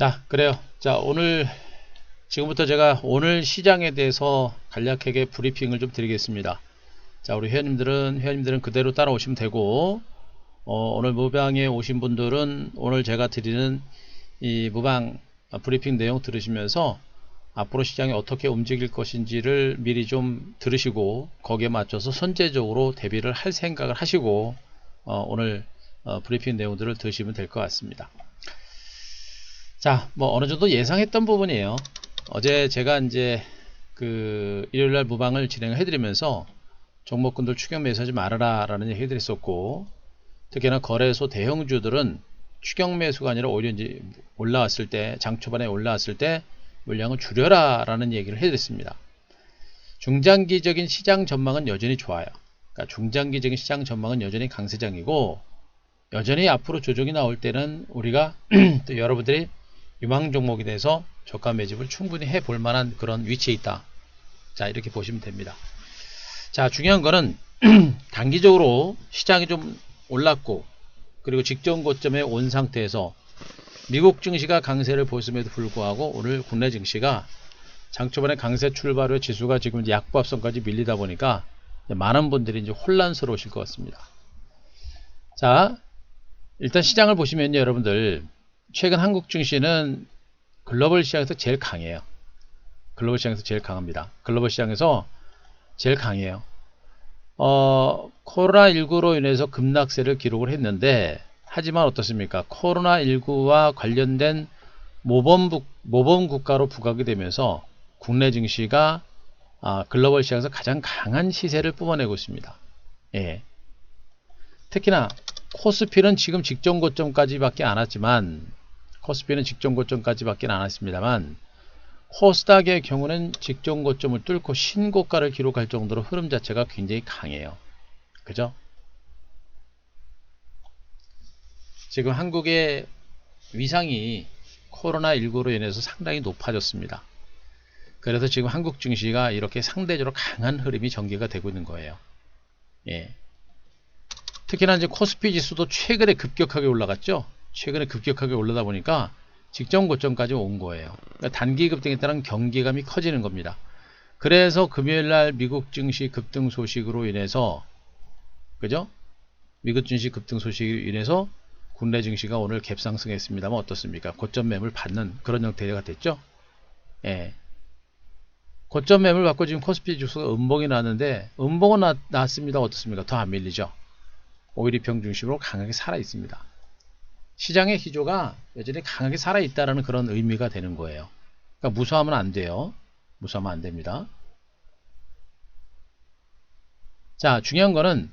자, 그래요. 자, 지금부터 제가 오늘 시장에 대해서 간략하게 브리핑을 좀 드리겠습니다. 자, 우리 회원님들은 그대로 따라오시면 되고, 오늘 무방에 오신 분들은 오늘 제가 드리는 이 무방 브리핑 내용 들으시면서 앞으로 시장이 어떻게 움직일 것인지를 미리 좀 들으시고, 거기에 맞춰서 선제적으로 대비를 할 생각을 하시고, 오늘 브리핑 내용들을 들으시면 될 것 같습니다. 자, 뭐 어느 정도 예상했던 부분이에요. 어제 제가 이제 그 일요일날 무방을 진행을 해드리면서 종목군들 추격 매수하지 말아라 라는 얘기 해드렸었고, 특히나 거래소 대형주들은 추격 매수가 아니라 오히려 이제 올라왔을 때, 장 초반에 올라왔을 때 물량을 줄여라 라는 얘기를 해드렸습니다. 중장기적인 시장 전망은 여전히 좋아요. 그러니까 중장기적인 시장 전망은 여전히 강세장이고, 여전히 앞으로 조정이 나올 때는 우리가 또 여러분들이 유망 종목에 대해서 저가 매집을 충분히 해볼 만한 그런 위치에 있다. 자, 이렇게 보시면 됩니다. 자, 중요한 거는 단기적으로 시장이 좀 올랐고, 그리고 직전 고점에 온 상태에서 미국 증시가 강세를 보였음에도 불구하고 오늘 국내 증시가 장초반에 강세 출발 후에 지수가 지금 약보합선까지 밀리다 보니까 많은 분들이 이제 혼란스러우실 것 같습니다. 자, 일단 시장을 보시면요, 여러분들, 최근 한국 증시는 글로벌 시장에서 제일 강해요. 글로벌 시장에서 제일 강합니다. 글로벌 시장에서 제일 강해요. 코로나19로 인해서 급락세를 기록을 했는데, 하지만 어떻습니까? 코로나19와 관련된 모범 국가로 부각이 되면서 국내 증시가 글로벌 시장에서 가장 강한 시세를 뿜어내고 있습니다. 예. 특히나 코스피는 지금 직전 고점까지밖에 안 왔지만, 습니다만 코스닥의 경우는 직전 고점을 뚫고 신고가를 기록할 정도로 흐름 자체가 굉장히 강해요. 그죠? 지금 한국의 위상이 코로나19로 인해서 상당히 높아졌습니다. 그래서 지금 한국 증시가 이렇게 상대적으로 강한 흐름이 전개가 되고 있는 거예요. 예. 특히나 이제 코스피 지수도 최근에 급격하게 올라갔죠. 최근에 급격하게 올라다 보니까 직전 고점까지 온 거예요. 그러니까 단기 급등에 따른 경계감이 커지는 겁니다. 그래서 금요일날 미국 증시 급등 소식으로 인해서, 그죠? 미국 증시 급등 소식으로 인해서 국내 증시가 오늘 갭상승했습니다만 어떻습니까? 고점 매물 받는 그런 형태가 됐죠. 예. 고점 매물 받고 지금 코스피 지수가 음봉이 나왔는데, 음봉은 나왔습니다. 어떻습니까? 더 안 밀리죠. 오일이평 중심으로 강하게 살아 있습니다. 시장의 기조가 여전히 강하게 살아있다는 그런 의미가 되는 거예요. 그러니까 무서워하면 안 돼요. 무서워하면 안 됩니다. 자, 중요한 거는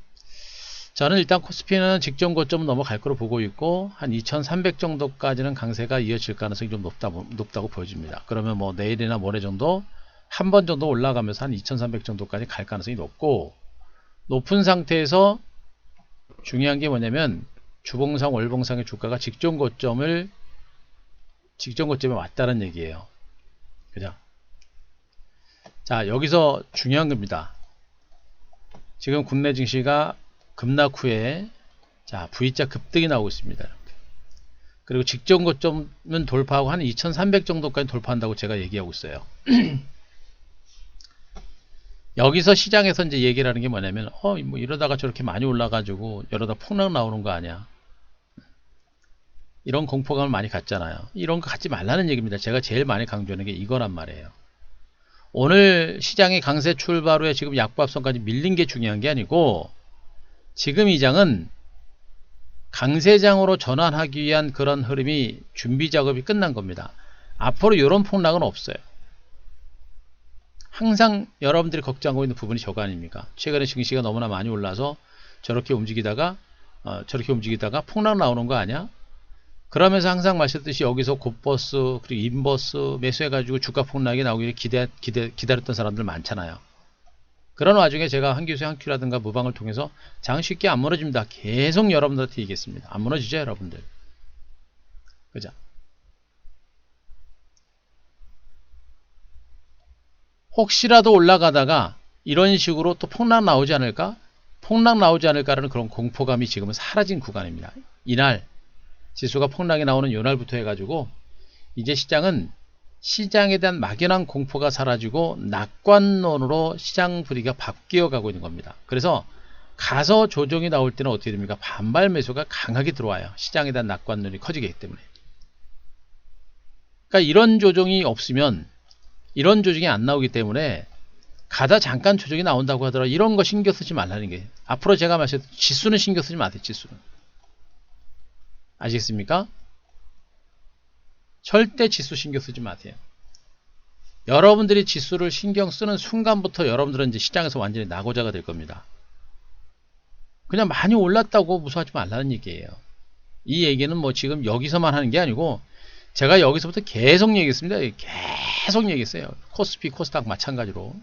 저는 일단 코스피는 직전 고점은 넘어갈 거로 보고 있고, 한 2300 정도까지는 강세가 이어질 가능성이 좀 높다고 보여집니다. 그러면 뭐 내일이나 모레 정도 한 번 정도 올라가면서 한 2300 정도까지 갈 가능성이 높고, 높은 상태에서 중요한 게 뭐냐면 주봉상 월봉상의 주가가 직전 고점에 왔다는 얘기예요. 그죠? 자, 여기서 중요한 겁니다. 지금 국내 증시가 급락 후에 자, V자 급등이 나오고 있습니다. 그리고 직전 고점은 돌파하고 한 2300 정도까지 돌파한다고 제가 얘기하고 있어요. 여기서 시장에서 이제 얘기를 하는 게 뭐냐면, 뭐 이러다가 저렇게 많이 올라가지고 이러다 폭락 나오는 거 아니야. 이런 공포감을 많이 갖잖아요. 이런 거 갖지 말라는 얘기입니다. 제가 제일 많이 강조하는 게 이거란 말이에요. 오늘 시장의 강세 출발 후에 지금 약보합선까지 밀린 게 중요한 게 아니고, 지금 이 장은 강세장으로 전환하기 위한 그런 흐름이 준비 작업이 끝난 겁니다. 앞으로 이런 폭락은 없어요. 항상 여러분들이 걱정하고 있는 부분이 저거 아닙니까? 최근에 증시가 너무나 많이 올라서 저렇게 움직이다가 폭락 나오는 거 아니야? 그러면서 항상 말씀드렸듯이 여기서 곧버스 그리고 인버스 매수해가지고 주가 폭락이 나오기를 기다렸던 사람들 많잖아요. 그런 와중에 제가 한기수의 한큐라든가 무방을 통해서 장 쉽게 안 무너집니다. 계속 여러분들한테 얘기했습니다. 안 무너지죠, 여러분들. 그죠? 혹시라도 올라가다가 이런 식으로 또 폭락 나오지 않을까라는 그런 공포감이 지금은 사라진 구간입니다. 이날 지수가 폭락이 나오는 요날부터 해가지고 이제 시장은 시장에 대한 막연한 공포가 사라지고 낙관론으로 시장 분위기가 바뀌어 가고 있는 겁니다. 그래서 가서 조정이 나올 때는 어떻게 됩니까? 반발 매수가 강하게 들어와요. 시장에 대한 낙관론이 커지기 때문에. 그러니까 이런 조정이 없으면, 이런 조정이 안 나오기 때문에 가다 잠깐 조정이 나온다고 하더라도 이런 거 신경 쓰지 말라는 게, 앞으로 제가 말씀드린 지수는 신경 쓰지 마세요. 지수는. 아시겠습니까? 절대 지수 신경 쓰지 마세요. 여러분들이 지수를 신경 쓰는 순간부터 여러분들은 이제 시장에서 완전히 낙오자가 될 겁니다. 그냥 많이 올랐다고 무서워하지 말라는 얘기예요. 이 얘기는 뭐 지금 여기서만 하는 게 아니고 제가 여기서부터 계속 얘기했습니다. 계속 얘기했어요. 코스피, 코스닥 마찬가지로.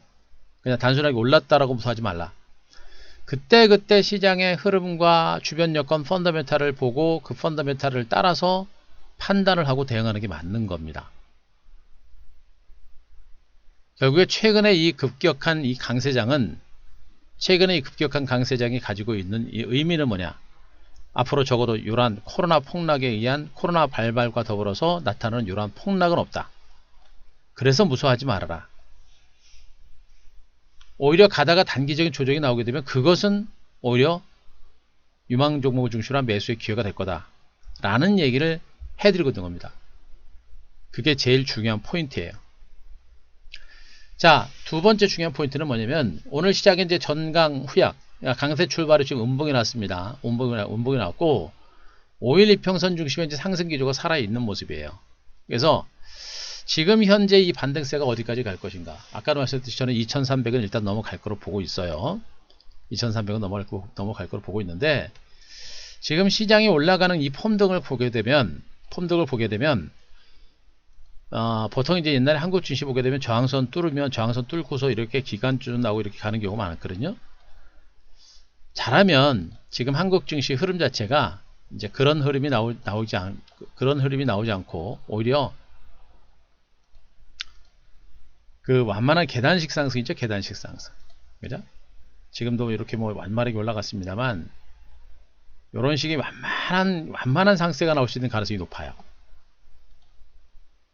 그냥 단순하게 올랐다라고 무서워하지 말라. 그때 시장의 흐름과 주변 여건 펀더멘탈을 보고 그 펀더멘탈을 따라서 판단을 하고 대응하는 게 맞는 겁니다. 결국에 최근에 이 급격한 이 강세장은, 최근에 이 급격한 강세장이 가지고 있는 이 의미는 뭐냐? 앞으로 적어도 이러한 코로나 폭락에 의한 코로나 발발과 더불어서 나타나는 이러한 폭락은 없다. 그래서 무서워하지 말아라. 오히려 가다가 단기적인 조정이 나오게 되면 그것은 오히려 유망 종목을 중심으로 한 매수의 기회가 될 거다 라는 얘기를 해드리고 있는 겁니다. 그게 제일 중요한 포인트예요. 자, 두 번째 중요한 포인트는 뭐냐면, 오늘 시장에 이제 전강 후약, 강세 출발이 지금 음봉이 났습니다. 음봉이 났고 5일 이평선 중심에 이제 상승 기조가 살아있는 모습이에요. 그래서 지금 현재 이 반등세가 어디까지 갈 것인가? 아까도 말씀드렸듯이 저는 2300은 일단 넘어갈 거로 보고 있어요. 2300은 넘어갈 거로 보고 있는데, 지금 시장이 올라가는 이 폼등을 보게 되면 보통 이제 옛날에 한국 증시 보게 되면 저항선 뚫으면 저항선 뚫고서 이렇게 기관주는 나오고 이렇게 가는 경우가 많았거든요. 잘하면 지금 한국 증시 흐름 자체가 이제 그런 흐름이 나오지 않고 오히려 그 완만한 계단식 상승이죠. 계단식 상승. 그죠? 지금도 이렇게 뭐 완만하게 올라갔습니다만 이런 식의 완만한 상승세가 나올 수 있는 가능성이 높아요.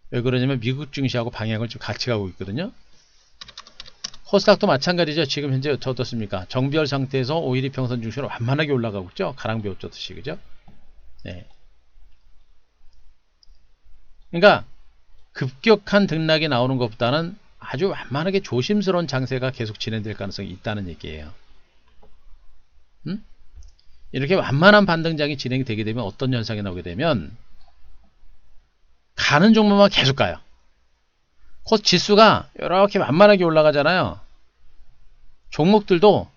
왜 그러냐면 미국 증시하고 방향을 좀 같이 가고 있거든요. 코스닥도 마찬가지죠. 지금 현재 어떻습니까? 정비열 상태에서 5일 이평선 중심으로 완만하게 올라가고 있죠. 가랑비 옷 젖듯이. 그죠? 네. 그러니까 급격한 등락이 나오는 것보다는 아주 완만하게 조심스러운 장세가 계속 진행될 가능성이 있다는 얘기예요. 이렇게 완만한 반등장이 진행이 되게 되면 어떤 현상이 나오게 되면 가는 종목만 계속 가요. 지수가 이렇게 완만하게 올라가잖아요. 종목들도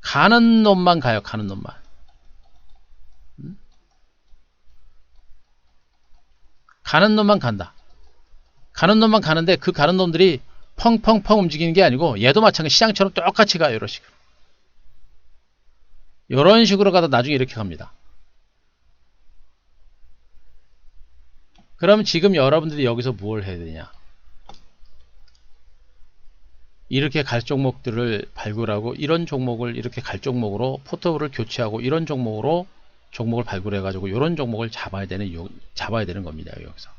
가는 놈만 가요. 가는 놈만. 가는 놈만 간다. 가는 놈만 가는데 그 가는 놈들이 펑펑펑 움직이는 게 아니고 얘도 마찬가지 시장처럼 똑같이 가요. 이런 식으로. 이런 식으로 가다 나중에 이렇게 갑니다. 그럼 지금 여러분들이 여기서 뭘 해야 되냐? 이렇게 갈 종목들을 발굴하고 이런 종목을 이렇게 갈 종목으로 포트fol리오를 교체하고 이런 종목을 발굴해 가지고 이런 종목을 잡아야 되는 겁니다. 여기서.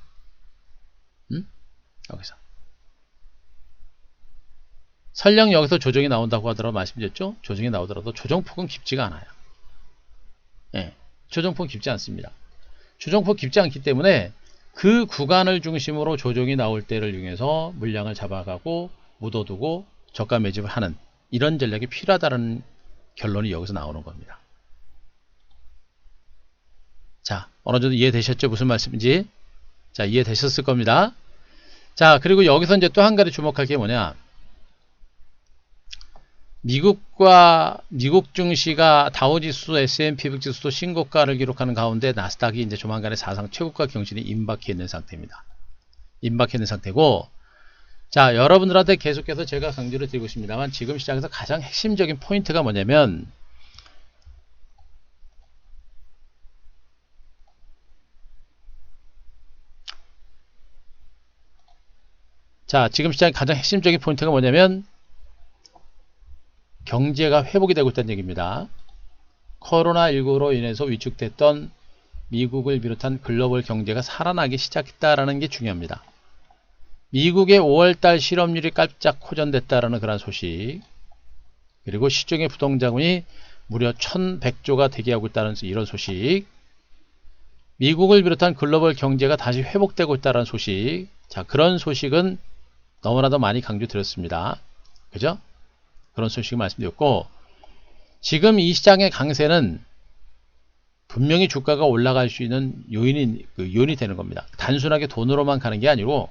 여기서. 설령 여기서 조정이 나온다고 하더라도 말씀드렸죠? 조정이 나오더라도 조정폭은 깊지가 않아요. 예, 조정폭은 깊지 않습니다. 조정폭 깊지 않기 때문에 그 구간을 중심으로 조정이 나올 때를 이용해서 물량을 잡아가고 묻어두고 저가 매집을 하는 이런 전략이 필요하다는 결론이 여기서 나오는 겁니다. 자, 어느 정도 이해되셨죠? 무슨 말씀인지? 자, 이해되셨을 겁니다. 자, 그리고 여기서 이제 또 한 가지 주목할 게 뭐냐? 미국 증시가 다우지수, S&P 500 지수도 신고가를 기록하는 가운데 나스닥이 이제 조만간에 사상 최고가 경신이 임박해 있는 상태입니다. 임박해 있는 상태고, 자, 여러분들한테 계속해서 제가 강조를 드리고 있습니다만 지금 시장에서 가장 핵심적인 포인트가 뭐냐면, 자, 지금 시장의 가장 핵심적인 포인트가 뭐냐면 경제가 회복이 되고 있다는 얘기입니다. 코로나19로 인해서 위축됐던 미국을 비롯한 글로벌 경제가 살아나기 시작했다라는 게 중요합니다. 미국의 5월달 실업률이 깜짝 호전됐다라는 그런 소식, 그리고 시중의 부동자금이 무려 1100조가 대기하고 있다는 이런 소식, 미국을 비롯한 글로벌 경제가 다시 회복되고 있다는 소식. 자, 그런 소식은 너무나도 많이 강조드렸습니다. 그죠? 그런 소식을 말씀드렸고, 지금 이 시장의 강세는 분명히 주가가 올라갈 수 있는 요인이 되는 겁니다. 단순하게 돈으로만 가는 게 아니고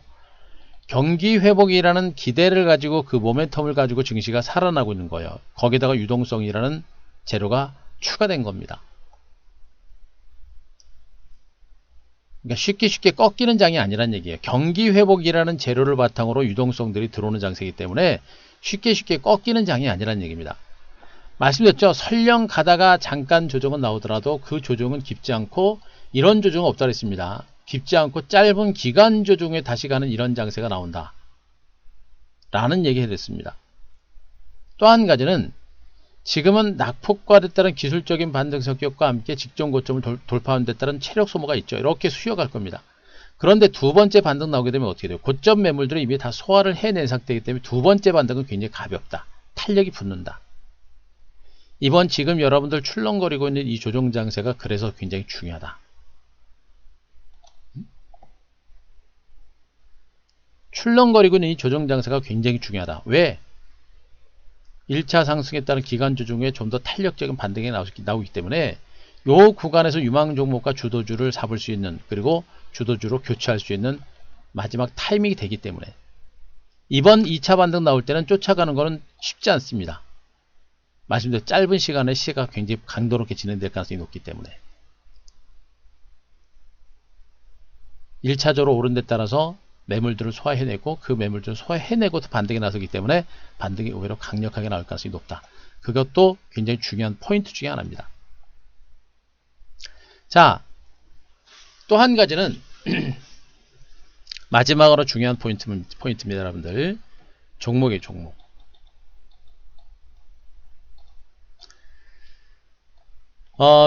경기 회복이라는 기대를 가지고 그 모멘텀을 가지고 증시가 살아나고 있는 거예요. 거기다가 유동성이라는 재료가 추가된 겁니다. 그러니까 쉽게 꺾이는 장이 아니란 얘기예요. 경기 회복이라는 재료를 바탕으로 유동성들이 들어오는 장세이기 때문에 쉽게 꺾이는 장이 아니란 얘기입니다. 말씀드렸죠. 설령 가다가 잠깐 조정은 나오더라도 그 조정은 깊지 않고 이런 조정은 없다 그랬습니다. 깊지 않고 짧은 기간 조정에 다시 가는 이런 장세가 나온다 라는 얘기를 했습니다. 또 한 가지는 지금은 낙폭과에 따른 기술적인 반등 성격과 함께 직전 고점을 돌파하는 데 따른 체력 소모가 있죠. 이렇게 수여갈 겁니다. 그런데 두 번째 반등 나오게 되면 어떻게 돼요? 고점 매물들은 이미 다 소화를 해낸 상태이기 때문에 두 번째 반등은 굉장히 가볍다. 탄력이 붙는다. 이번 지금 여러분들 출렁거리고 있는 이 조정 장세가 그래서 굉장히 중요하다. 출렁거리고 있는 이 조정 장세가 굉장히 중요하다. 왜? 1차 상승에 따른 기간 조정에 좀 더 탄력적인 반등이 나오기 때문에 이 구간에서 유망 종목과 주도주를 잡을 수 있는, 그리고 주도주로 교체할 수 있는 마지막 타이밍이 되기 때문에 이번 2차 반등 나올 때는 쫓아가는 것은 쉽지 않습니다. 말씀드린 짧은 시간에 시세가 굉장히 강도롭게 진행될 가능성이 높기 때문에 1차적으로 오른 데 따라서 매물들을 소화해내고 그 매물들을 소화해내고 반등이 나서기 때문에 반등이 오히려 강력하게 나올 가능성이 높다. 그것도 굉장히 중요한 포인트 중에 하나입니다. 자, 또 한 가지는 마지막으로 중요한 포인트입니다. 여러분들, 종목이에요. 종목.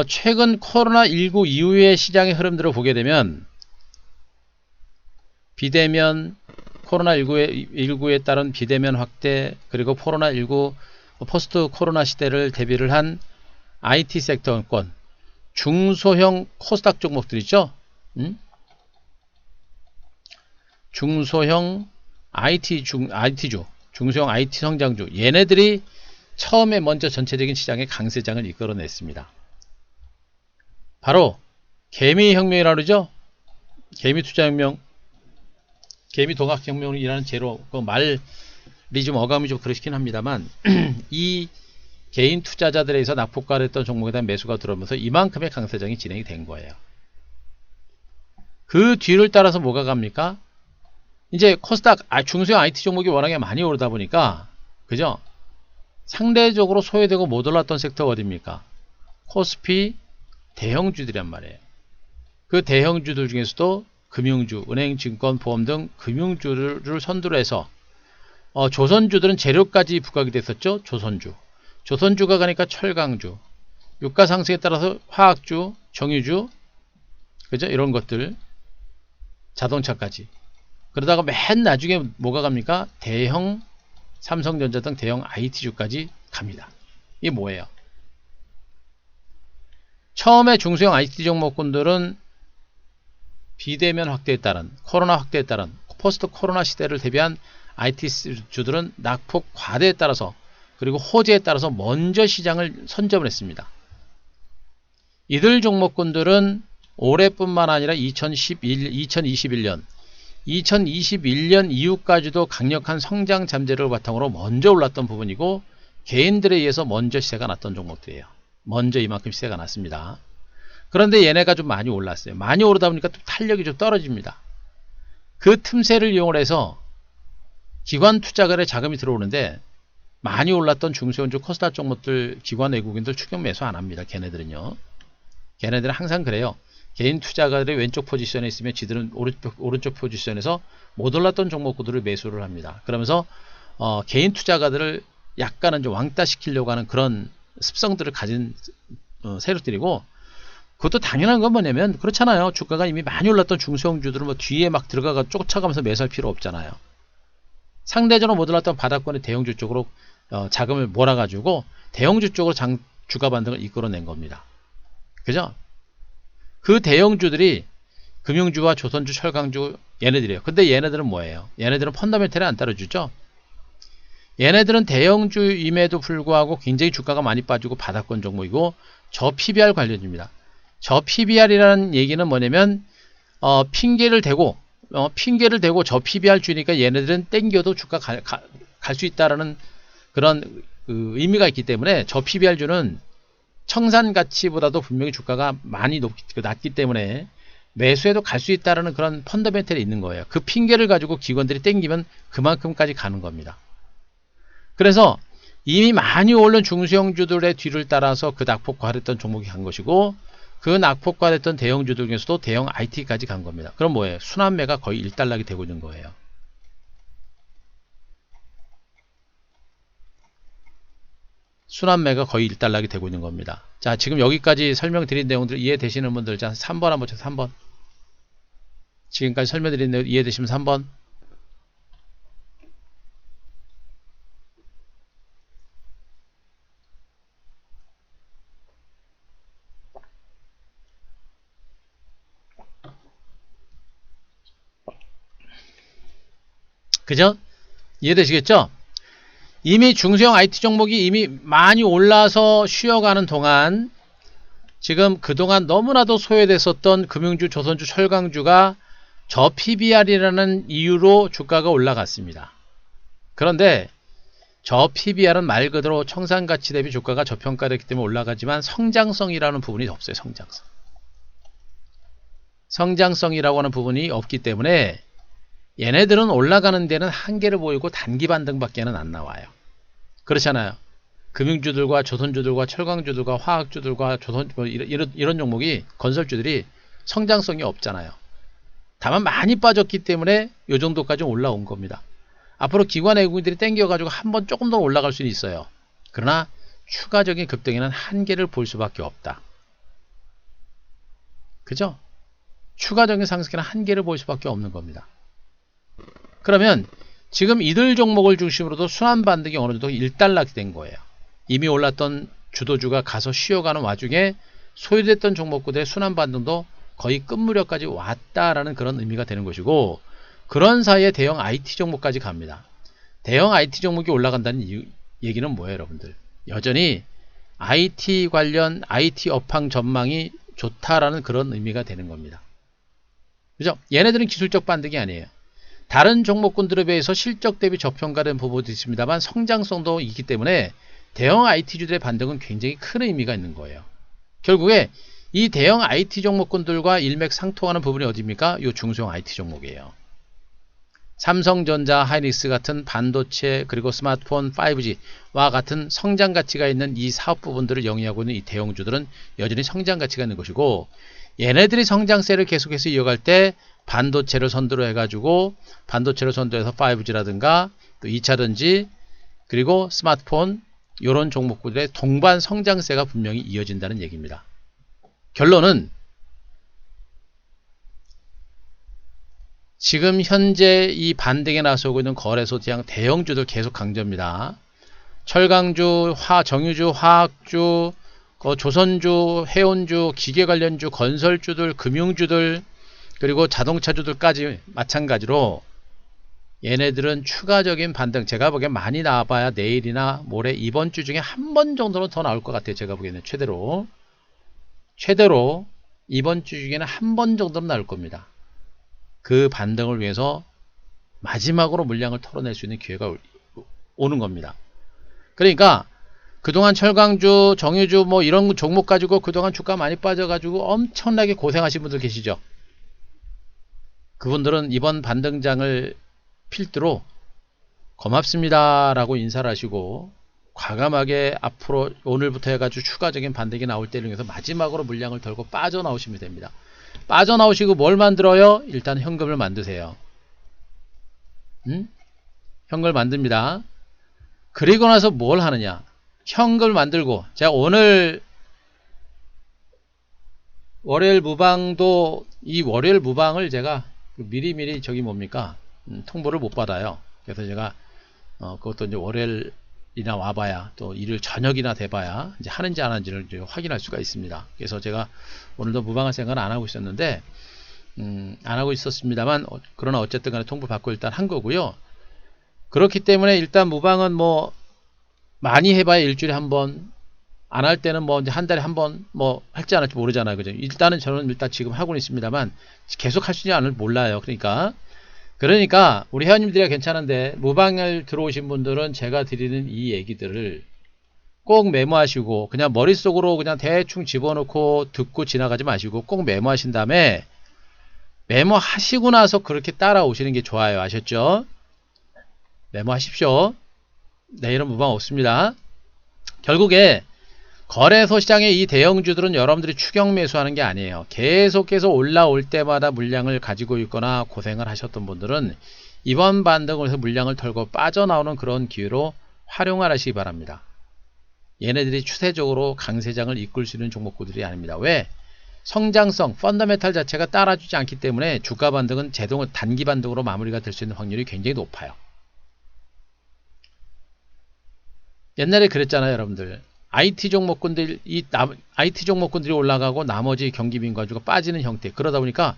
최근 코로나19 이후의 시장의 흐름들을 보게 되면 비대면, 코로나19에 따른 비대면 확대, 그리고 코로나19 포스트 코로나 시대를 대비를 한 IT 섹터권, 중소형 코스닥 종목들이죠. 중소형 IT주, 중소형 IT 성장주, 얘네들이 처음에 먼저 전체적인 시장의 강세장을 이끌어냈습니다. 바로 개미혁명이라고 그러죠. 개미투자혁명, 개미동학혁명이라는 제로, 그 말이 좀 어감이 좀 그렇긴 합니다만 이 개인 투자자들에 의해서 낙폭과를 했던 종목에 대한 매수가 들어오면서 이만큼의 강세장이 진행이 된 거예요. 그 뒤를 따라서 뭐가 갑니까? 이제 코스닥 중소형 IT 종목이 워낙에 많이 오르다 보니까, 그죠? 상대적으로 소외되고 못 올랐던 섹터가 어딥니까? 코스피 대형주들이란 말이에요. 그 대형주들 중에서도 금융주, 은행, 증권, 보험 등 금융주를 선두로 해서 조선주들은 재료까지 부각이 됐었죠. 조선주가 가니까 철강주, 유가 상승에 따라서 화학주, 정유주, 그죠? 이런 것들, 자동차까지. 그러다가 맨 나중에 뭐가 갑니까? 대형 삼성전자 등 대형 IT주까지 갑니다. 이게 뭐예요? 처음에 중소형 IT 종목군들은 비대면 확대에 따른, 코로나 확대에 따른 포스트 코로나 시대를 대비한 IT주들은 낙폭 과대에 따라서, 그리고 호재에 따라서 먼저 시장을 선점을 했습니다. 이들 종목군들은 올해뿐만 아니라 2021년 이후까지도 강력한 성장 잠재력을 바탕으로 먼저 올랐던 부분이고, 개인들에 의해서 먼저 시세가 났던 종목들이에요. 먼저 이만큼 시세가 났습니다. 그런데 얘네가 좀 많이 올랐어요. 많이 오르다 보니까 또 탄력이 좀 떨어집니다. 그 틈새를 이용해서 기관 투자가의 자금이 들어오는데, 많이 올랐던 중소형주 코스닥 종목들 기관 외국인들 추격 매수 안 합니다. 걔네들은 항상 그래요. 개인 투자가들이 왼쪽 포지션에 있으면 지들은 오른쪽 포지션에서 못 올랐던 종목들을 매수를 합니다. 그러면서 개인 투자가들을 약간은 좀 왕따시키려고 하는 그런 습성들을 가진 세력들이고, 그것도 당연한 건 뭐냐면 그렇잖아요. 주가가 이미 많이 올랐던 중소형주들은 뭐 뒤에 막 들어가가 쫓아가면서 매수할 필요 없잖아요. 상대적으로 못 올랐던 바닥권의 대형주 쪽으로 자금을 몰아가지고 대형주 쪽으로 주가 반등을 이끌어낸 겁니다. 그죠? 그 대형주들이 금융주와 조선주, 철강주 얘네들이에요. 근데 얘네들은 뭐예요? 얘네들은 펀더멘털이 안 따라주죠. 얘네들은 대형주임에도 불구하고 굉장히 주가가 많이 빠지고 바닥권 종목이고 저 PBR 관련주입니다. 저 PBR이라는 얘기는 뭐냐면 핑계를 대고 저 PBR 주니까 얘네들은 땡겨도 주가 갈 수 있다라는 그런 의미가 있기 때문에 저 PBR 주는 청산 가치보다도 분명히 주가가 많이 낮기 때문에 매수해도 갈 수 있다라는 그런 펀더멘털이 있는 거예요. 그 핑계를 가지고 기관들이 땡기면 그만큼까지 가는 겁니다. 그래서 이미 많이 오른 중소형주들의 뒤를 따라서 그 낙폭과했던 종목이 간 것이고 그 낙폭과했던 대형주들 중에서도 대형 IT까지 간 겁니다. 그럼 뭐예요? 순환매가 거의 일단락이 되고 있는 거예요. 순환매가 거의 일단락이 되고 있는 겁니다. 자, 지금 여기까지 설명드린 내용들 이해되시는 분들, 자, 3번 한번 쳐서 3번. 지금까지 설명드린 내용 이해되시면 3번. 그죠? 이해되시겠죠? 이미 중소형 IT 종목이 이미 많이 올라서 쉬어가는 동안 지금 그동안 너무나도 소외됐었던 금융주, 조선주, 철강주가 저 PBR이라는 이유로 주가가 올라갔습니다. 그런데 저 PBR은 말 그대로 청산가치 대비 주가가 저평가됐기 때문에 올라가지만 성장성이라는 부분이 없어요. 성장성이라고 하는 부분이 없기 때문에 얘네들은 올라가는 데는 한계를 보이고 단기 반등밖에는 안 나와요. 그렇잖아요. 금융주들과 조선주들과 철강주들과 화학주들과 이런 종목이 건설주들이 성장성이 없잖아요. 다만 많이 빠졌기 때문에 이 정도까지 올라온 겁니다. 앞으로 기관 외국인들이 땡겨가지고 한번 조금 더 올라갈 수는 있어요. 그러나 추가적인 급등에는 한계를 볼 수밖에 없다. 그죠? 추가적인 상승에는 한계를 볼 수밖에 없는 겁니다. 그러면 지금 이들 종목을 중심으로도 순환 반등이 어느 정도 일단락이 된 거예요. 이미 올랐던 주도주가 가서 쉬어가는 와중에 소유됐던 종목들의 순환 반등도 거의 끝무렵까지 왔다라는 그런 의미가 되는 것이고, 그런 사이에 대형 IT 종목까지 갑니다. 대형 IT 종목이 올라간다는 얘기는 뭐예요, 여러분들? 여전히 IT 관련 IT 업황 전망이 좋다라는 그런 의미가 되는 겁니다. 그죠? 얘네들은 기술적 반등이 아니에요. 다른 종목군들에 비해서 실적 대비 저평가된 부분도 있습니다만 성장성도 있기 때문에 대형 IT주들의 반등은 굉장히 큰 의미가 있는 거예요. 결국에 이 대형 IT 종목군들과 일맥상통하는 부분이 어디입니까? 이 중소형 IT 종목이에요. 삼성전자, 하이닉스 같은 반도체, 그리고 스마트폰, 5G와 같은 성장 가치가 있는 이 사업 부분들을 영위하고 있는 이 대형주들은 여전히 성장 가치가 있는 것이고, 얘네들이 성장세를 계속해서 이어갈 때 반도체를 선두로 해가지고 반도체를 선두해서 5G라든가 또 2차전지 그리고 스마트폰 이런 종목들의 동반 성장세가 분명히 이어진다는 얘기입니다. 결론은 지금 현재 이 반등에 나서고 있는 거래소 대형주들 계속 강조입니다. 철강주, 정유주, 화학주, 조선주, 해운주, 기계 관련주, 건설주들, 금융주들 그리고 자동차주들까지 마찬가지로 얘네들은 추가적인 반등, 제가 보기엔 많이 나와봐야 내일이나 모레 이번 주 중에 한 번 정도는 더 나올 것 같아요. 제가 보기에는 최대로 이번 주 중에는 한 번 정도는 나올 겁니다. 그 반등을 위해서 마지막으로 물량을 털어낼 수 있는 기회가 오는 겁니다. 그러니까 그동안 철강주, 정유주 뭐 이런 종목 가지고 그동안 주가 많이 빠져가지고 엄청나게 고생하신 분들 계시죠. 그분들은 이번 반등장을 필두로 고맙습니다 라고 인사를 하시고 과감하게 앞으로 오늘부터 해가지고 추가적인 반등이 나올 때를 위해서 마지막으로 물량을 털고 빠져나오시면 됩니다. 빠져나오시고 뭘 만들어요? 일단 현금을 만드세요. 현금을 만듭니다. 그리고 나서 뭘 하느냐? 현금을 만들고 제가 오늘 월요일 무방도, 이 월요일 무방을 제가 미리미리 저기 뭡니까? 통보를 못 받아요. 그래서 제가 그것도 이제 월요일이나 와봐야, 또 일요일 저녁이나 돼봐야 이제 하는지 안 하는지를 이제 확인할 수가 있습니다. 그래서 제가 오늘도 무방할 생각은 안 하고 있었는데, 안 하고 있었습니다만, 그러나 어쨌든 간에 통보 받고 일단 한 거고요. 그렇기 때문에 일단 무방은 뭐 많이 해봐야 일주일에 한 번, 안 할 때는 뭐 이제 한 달에 한 번 뭐 할지 안 할지 모르잖아요. 그죠? 일단은 저는 일단 지금 하고는 있습니다만 계속 할 수 있지 않을 몰라요. 그러니까 우리 회원님들이 괜찮은데, 무방을 들어오신 분들은 제가 드리는 이 얘기들을 꼭 메모하시고, 그냥 머릿속으로 그냥 대충 집어넣고 듣고 지나가지 마시고 꼭 메모하신 다음에, 메모하시고 나서 그렇게 따라오시는 게 좋아요. 아셨죠? 메모하십시오. 내일은 무방 없습니다. 결국에 거래소 시장의 이 대형주들은 여러분들이 추격 매수하는 게 아니에요. 계속해서 올라올 때마다 물량을 가지고 있거나 고생을 하셨던 분들은 이번 반등을 해서 물량을 털고 빠져나오는 그런 기회로 활용을 하시기 바랍니다. 얘네들이 추세적으로 강세장을 이끌 수 있는 종목구들이 아닙니다. 왜? 성장성, 펀더멘탈 자체가 따라주지 않기 때문에 주가 반등은 단기 반등으로 마무리가 될 수 있는 확률이 굉장히 높아요. 옛날에 그랬잖아요, 여러분들. IT 종목군들이 올라가고 나머지 경기 민관주가 빠지는 형태. 그러다 보니까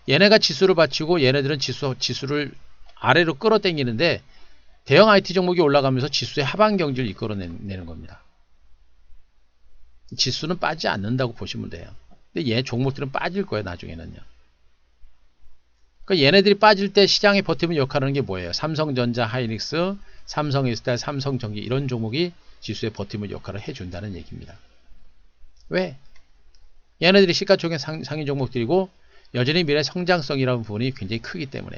얘네가 지수를 받치고 얘네들은 지수를 아래로 끌어당기는데, 대형 IT 종목이 올라가면서 지수의 하방 경지를 이끌어내는 겁니다. 지수는 빠지지 않는다고 보시면 돼요. 근데 얘 종목들은 빠질 거예요, 나중에는요. 그러니까 얘네들이 빠질 때 시장에 버티는 역할을 하는 게 뭐예요? 삼성전자, 하이닉스, 삼성에스텔, 삼성전기, 이런 종목이 지수의 버티는 역할을 해준다는 얘기입니다. 왜? 얘네들이 시가총액 상위 종목들이고 여전히 미래 성장성이라는 부분이 굉장히 크기 때문에.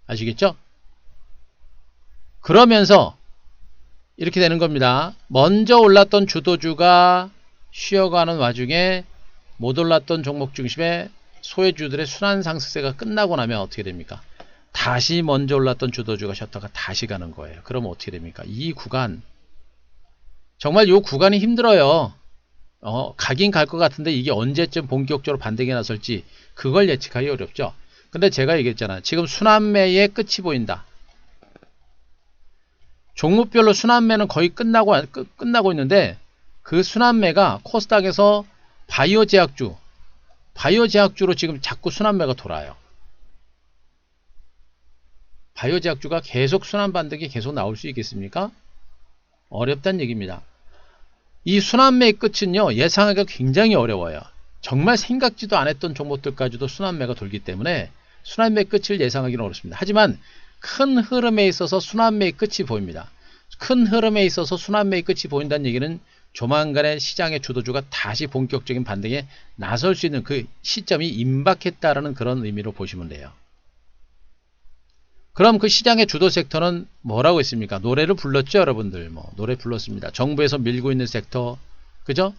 아시겠죠? 그러면서 이렇게 되는 겁니다. 먼저 올랐던 주도주가 쉬어가는 와중에 못 올랐던 종목 중심의 소외주들의 순환 상승세가 끝나고 나면 어떻게 됩니까? 다시 먼저 올랐던 주도주가 쉬었다가 다시 가는 거예요. 그러면 어떻게 됩니까? 이 구간, 정말 이 구간이 힘들어요. 가긴 갈 것 같은데 이게 언제쯤 본격적으로 반등이 나설지 그걸 예측하기 어렵죠. 근데 제가 얘기했잖아요. 지금 순환매의 끝이 보인다. 종목별로 순환매는 거의 끝나고 있는데, 그 순환매가 코스닥에서 바이오 제약주로 지금 자꾸 순환매가 돌아요. 바이오 제약주가 계속 순환 반등이 계속 나올 수 있겠습니까? 어렵다는 얘기입니다. 이 순환매의 끝은요, 예상하기가 굉장히 어려워요. 정말 생각지도 않았던 종목들까지도 순환매가 돌기 때문에 순환매의 끝을 예상하기는 어렵습니다. 하지만 큰 흐름에 있어서 순환매의 끝이 보입니다. 큰 흐름에 있어서 순환매의 끝이 보인다는 얘기는 조만간에 시장의 주도주가 다시 본격적인 반등에 나설 수 있는 그 시점이 임박했다라는 그런 의미로 보시면 돼요. 그럼 그 시장의 주도 섹터는 뭐라고 했습니까? 노래를 불렀죠, 여러분들. 노래 불렀습니다. 정부에서 밀고 있는 섹터, 그죠?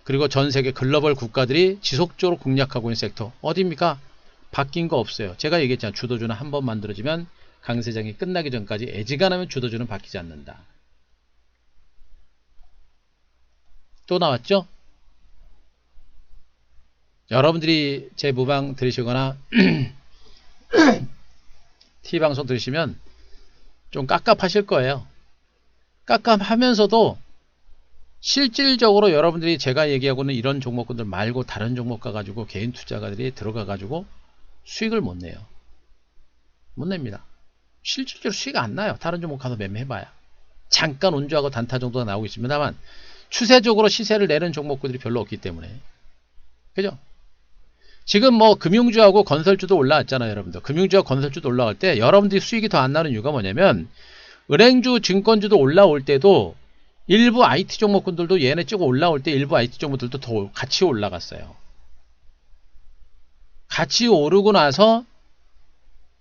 그리고 전 세계 글로벌 국가들이 지속적으로 공략하고 있는 섹터, 어디입니까? 바뀐 거 없어요. 제가 얘기했잖아요. 주도주는 한번 만들어지면 강세장이 끝나기 전까지 애지간하면 주도주는 바뀌지 않는다. 또 나왔죠? 여러분들이 제 무방 들으시거나 T방송 들으시면 좀 깝깝하실 거예요. 깝깝하면서도 실질적으로 여러분들이 제가 얘기하고는 이런 종목군들 말고 다른 종목 가가지고 개인 투자가들이 들어가가지고 수익을 못 내요. 못 냅니다. 실질적으로 수익 안 나요. 다른 종목 가서 매매해봐야. 잠깐 온주하고 단타 정도가 나오고 있습니다만 추세적으로 시세를 내는 종목들이 별로 없기 때문에. 그죠? 지금 금융주하고 건설주도 올라왔잖아요, 여러분들. 금융주와 건설주도 올라갈 때 여러분들이 수익이 더 안 나는 이유가 뭐냐면, 은행주, 증권주도 올라올 때도 일부 IT 종목군들도 얘네 찍어 올라올 때 일부 IT 종목들도 더 같이 올라갔어요. 같이 오르고 나서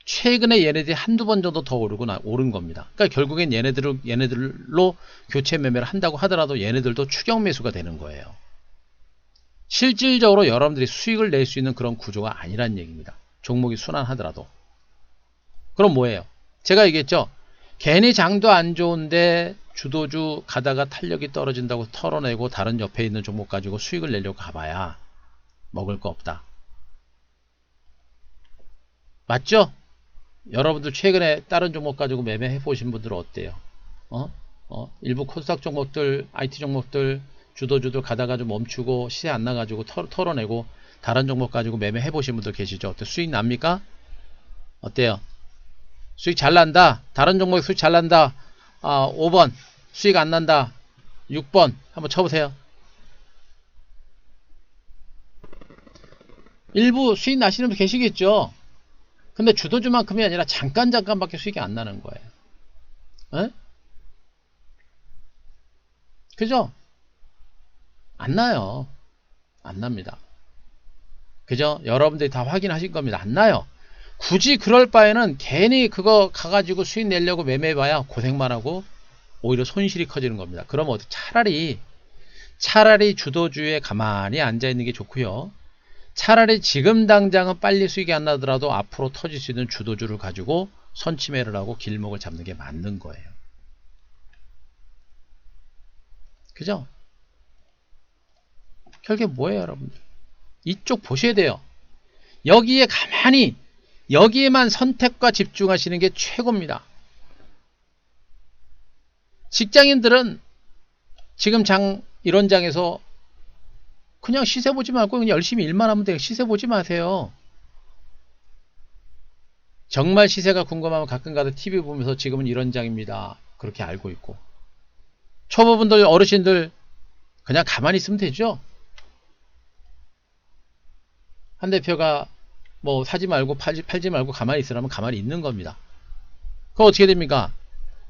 최근에 얘네들이 한두 번 정도 더 오른 겁니다. 그러니까 결국엔 얘네들로 교체 매매를 한다고 하더라도 얘네들도 추격 매수가 되는 거예요. 실질적으로 여러분들이 수익을 낼 수 있는 그런 구조가 아니란 얘기입니다. 종목이 순환하더라도. 그럼 뭐예요? 제가 얘기했죠. 괜히 장도 안 좋은데 주도주 가다가 탄력이 떨어진다고 털어내고 다른 옆에 있는 종목 가지고 수익을 내려고 가봐야 먹을 거 없다. 맞죠? 여러분들 최근에 다른 종목 가지고 매매해 보신 분들은 어때요? 일부 코스닥 종목들, IT 종목들, 주도주들 가다가 좀 멈추고 시세 안 나가지고 털어내고 다른 종목 가지고 매매해 보신 분들 계시죠? 어때? 수익 납니까? 어때요? 수익 잘 난다. 다른 종목에 수익 잘 난다. 5번 수익 안 난다. 6번 한번 쳐보세요. 일부 수익 나시는 분 계시겠죠? 근데 주도주만큼이 아니라 잠깐밖에 수익이 안 나는 거예요. 에? 그죠? 안 나요. 안 납니다. 그죠? 여러분들이 다 확인하신 겁니다. 안 나요. 굳이 그럴 바에는 괜히 그거 가가지고 수익 내려고 매매해봐야 고생만 하고 오히려 손실이 커지는 겁니다. 그러면 차라리 주도주에 가만히 앉아있는 게 좋고요. 차라리 지금 당장은 빨리 수익이 안 나더라도 앞으로 터질 수 있는 주도주를 가지고 선취매를 하고 길목을 잡는 게 맞는 거예요. 그죠? 결국에 뭐예요, 여러분들? 이쪽 보셔야 돼요. 여기에만 선택과 집중하시는 게 최고입니다. 직장인들은 지금 이런 장에서 그냥 시세 보지 말고 그냥 열심히 일만 하면 돼요. 시세 보지 마세요. 정말 시세가 궁금하면 가끔 가다 TV 보면서 지금은 이런 장입니다. 그렇게 알고 있고. 초보분들, 어르신들 그냥 가만히 있으면 되죠. 한 대표가 뭐 사지 말고 팔지 말고 가만히 있으라면 가만히 있는 겁니다. 그거 어떻게 됩니까?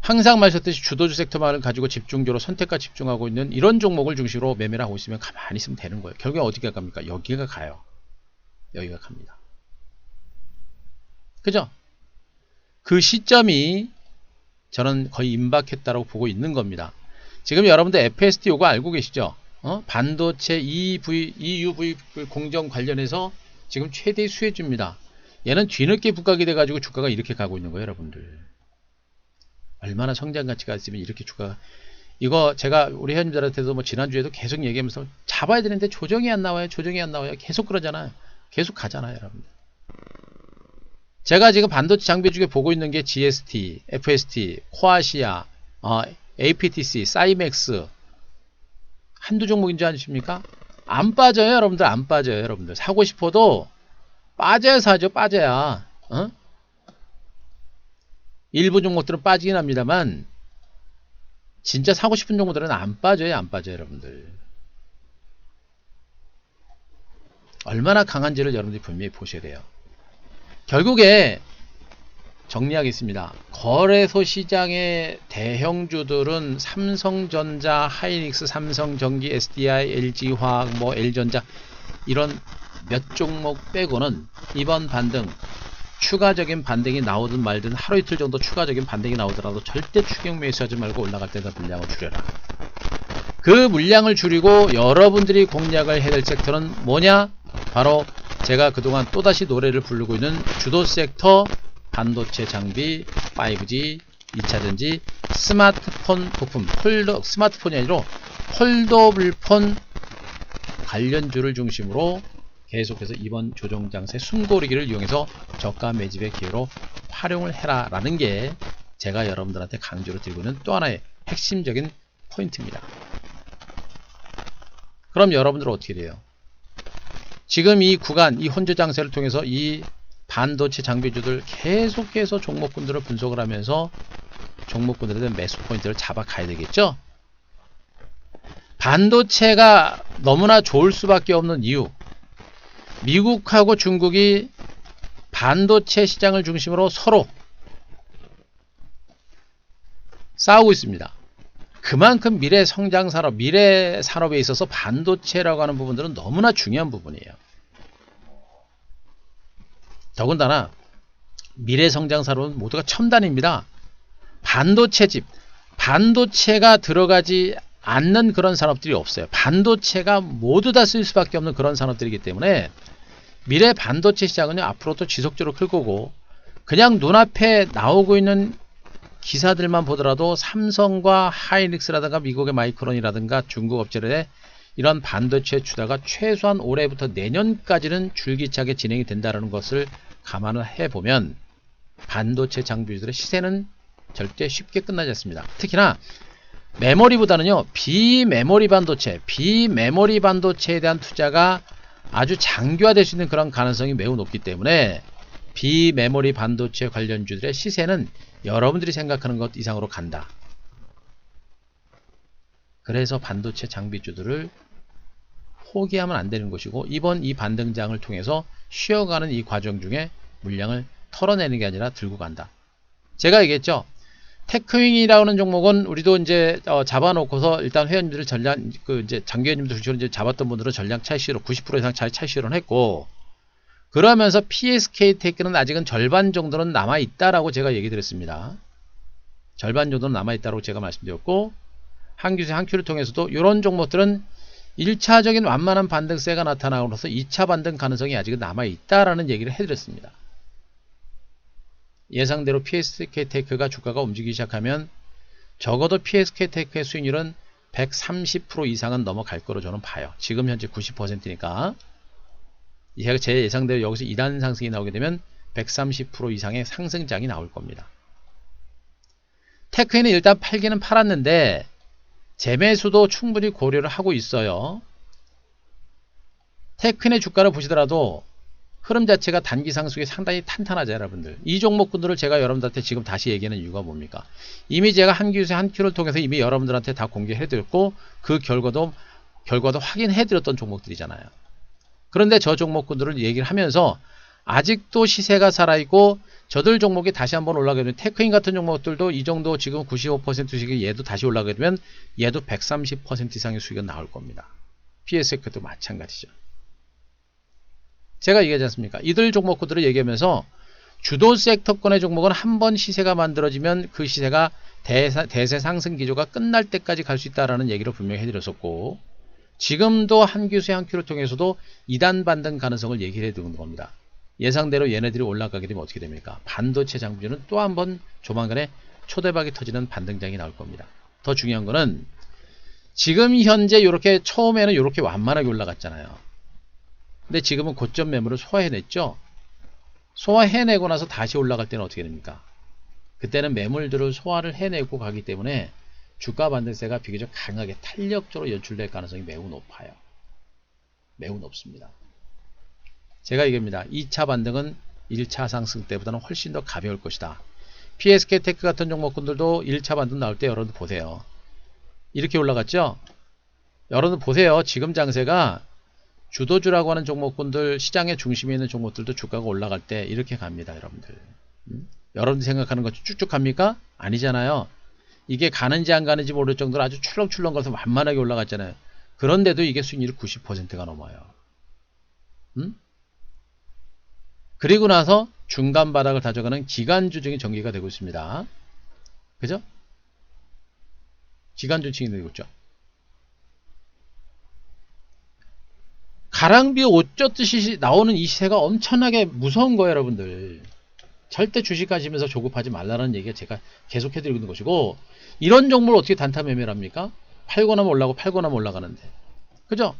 항상 말씀드렸듯이 주도주 섹터만을 가지고 집중적으로 선택과 집중하고 있는 이런 종목을 중심으로 매매를 하고 있으면 가만히 있으면 되는 거예요. 결국에 어디가 갑니까? 여기가 가요. 여기가 갑니다. 그죠? 그 시점이 저는 거의 임박했다고 보고 있는 겁니다. 지금 여러분들 FST 요거 알고 계시죠? 반도체 EUV 공정 관련해서 지금 최대 수혜주입니다. 얘는 뒤늦게 북락이 돼가지고 주가가 이렇게 가고 있는 거예요, 여러분들. 얼마나 성장 가치가 있으면 이렇게 주가가. 이거 제가 우리 회원님들한테도 뭐 지난주에도 계속 얘기하면서 잡아야 되는데 조정이 안 나와요. 계속 그러잖아요. 계속 가잖아요, 여러분들. 제가 지금 반도체 장비 중에 보고 있는 게 GST, FST, 코아시아, APTC, 사이맥스 한두 종목인 줄 아십니까? 안 빠져요, 여러분들. 안 빠져요, 여러분들. 사고 싶어도 빠져야 사죠. 빠져야. 일부 종목들은 빠지긴 합니다만 진짜 사고 싶은 종목들은 안 빠져요, 여러분들. 얼마나 강한지를 여러분들이 분명히 보셔야 돼요. 결국에 정리하겠습니다. 거래소 시장의 대형주들은 삼성전자, 하이닉스, 삼성전기, SDI, LG화학, 뭐 L전자 이런 몇 종목 빼고는 이번 반등 추가적인 반등이 나오든 말든 하루 이틀 정도 추가적인 반등이 나오더라도 절대 추격 매수하지 말고 올라갈 때다 물량을 줄여라. 그 물량을 줄이고 여러분들이 공략을 해야 될 섹터는 뭐냐? 바로 제가 그동안 또다시 노래를 부르고 있는 주도 섹터, 반도체 장비, 5G, 2차전지, 스마트폰 부품, 스마트폰이 아니라 폴더블 폰 관련주를 중심으로 계속해서 이번 조정장세 숨고르기를 이용해서 저가 매집의 기회로 활용을 해라 라는 게 제가 여러분들한테 강조를 드리고 있는 또 하나의 핵심적인 포인트입니다. 그럼 여러분들은 어떻게 돼요? 지금 이 구간, 이 혼조장세를 통해서 이 반도체 장비주들 계속해서 종목군들을 분석을 하면서 종목군들에 대한 매수 포인트를 잡아 가야 되겠죠? 반도체가 너무나 좋을 수밖에 없는 이유, 미국하고 중국이 반도체 시장을 중심으로 서로 싸우고 있습니다. 그만큼 미래 성장 산업, 미래 산업에 있어서 반도체라고 하는 부분들은 너무나 중요한 부분이에요. 더군다나 미래 성장 산업은 모두가 첨단입니다. 반도체 집, 반도체가 들어가지 않는 그런 산업들이 없어요. 반도체가 모두 다 쓸 수밖에 없는 그런 산업들이기 때문에 미래 반도체 시장은 앞으로도 지속적으로 클 거고, 그냥 눈앞에 나오고 있는 기사들만 보더라도 삼성과 하이닉스라든가 미국의 마이크론이라든가 중국 업체들의 이런 반도체 투자가 최소한 올해부터 내년까지는 줄기차게 진행이 된다는 것을 감안을 해보면 반도체 장비주들의 시세는 절대 쉽게 끝나지 않습니다. 특히나 메모리보다는요, 비메모리 반도체에 대한 투자가 아주 장기화될 수 있는 그런 가능성이 매우 높기 때문에 비메모리 반도체 관련주들의 시세는 여러분들이 생각하는 것 이상으로 간다. 그래서 반도체 장비주들을 포기하면 안 되는 것이고, 이번 이 반등장을 통해서 쉬어가는 이 과정 중에 물량을 털어내는 게 아니라 들고 간다. 제가 얘기했죠. 테크윙이라는 종목은 우리도 이제 잡아놓고서 일단 회원님들 전량 이제 장기회원님들 이제 잡았던 분들은 전량 차익실현 90% 이상 차익실현을 했고, 그러면서 PSK 테크는 아직은 절반 정도는 남아 있다라고 제가 얘기 드렸습니다. 절반 정도는 남아 있다고 제가 말씀드렸고, 한규세 한큐를 통해서도 이런 종목들은 1차적인 완만한 반등세가 나타나고서 2차 반등 가능성이 아직은 남아 있다라는 얘기를 해드렸습니다. 예상대로 PSK 테크가 주가가 움직이기 시작하면 적어도 PSK 테크의 수익률은 130% 이상은 넘어갈 거로 저는 봐요. 지금 현재 90%니까 제 예상대로 여기서 2단 상승이 나오게 되면 130% 이상의 상승장이 나올 겁니다. 테크에는 일단 팔기는 팔았는데 재매수도 충분히 고려를 하고 있어요. 테크인의 주가를 보시더라도 흐름 자체가 단기 상승이 상당히 탄탄하죠, 여러분들. 이 종목군들을 제가 여러분들한테 지금 다시 얘기하는 이유가 뭡니까? 이미 제가 한규세 한큐를 통해서 이미 여러분들한테 다 공개해드렸고, 그 결과도 확인해드렸던 종목들이잖아요. 그런데 저 종목군들을 얘기를 하면서 아직도 시세가 살아있고, 저들 종목이 다시 한번 올라가게 되면, 테크인 같은 종목들도 이 정도 지금 95%씩이 얘도 다시 올라가게 되면 얘도 130% 이상의 수익은 나올 겁니다. PSK도 마찬가지죠. 제가 얘기하지 않습니까? 이들 종목들을 얘기하면서 주도 섹터권의 종목은 한번 시세가 만들어지면 그 시세가 대세 상승 기조가 끝날 때까지 갈 수 있다라는 얘기를 분명히 해드렸었고, 지금도 한규세 한큐를 통해서도 2단 반등 가능성을 얘기를 해두는 겁니다. 예상대로 얘네들이 올라가게 되면 어떻게 됩니까? 반도체 장비주는 또 한번 조만간에 초대박이 터지는 반등장이 나올 겁니다. 더 중요한 거는 지금 현재 이렇게 처음에는 이렇게 완만하게 올라갔잖아요. 근데 지금은 고점 매물을 소화해냈죠. 소화해내고 나서 다시 올라갈 때는 어떻게 됩니까? 그때는 매물들을 소화를 해내고 가기 때문에 주가 반등세가 비교적 강하게 탄력적으로 연출될 가능성이 매우 높아요. 매우 높습니다. 제가 얘기합니다. 2차 반등은 1차 상승 때보다는 훨씬 더 가벼울 것이다. PSK 테크 같은 종목군들도 1차 반등 나올 때 여러분들 보세요. 이렇게 올라갔죠? 여러분들 보세요. 지금 장세가 주도주라고 하는 종목군들, 시장의 중심에 있는 종목들도 주가가 올라갈 때 이렇게 갑니다, 여러분들. 여러분들 생각하는 것 쭉쭉 갑니까? 아니잖아요. 이게 가는지 안 가는지 모를 정도로 아주 출렁출렁 가서 완만하게 올라갔잖아요. 그런데도 이게 수익률이 90%가 넘어요. 그리고 나서 중간 바닥을 다져가는 기간주증이 전개가 되고 있습니다. 그죠? 기간주증이 되고 있죠. 가랑비에 옷 젖듯이 나오는 이 시세가 엄청나게 무서운 거예요, 여러분들. 절대 주식 하시면서 조급하지 말라는 얘기가 제가 계속 해드리고 있는 것이고, 이런 종목을 어떻게 단타 매매를 합니까? 팔고 나면 올라가고 팔고 나면 올라가는데. 그죠?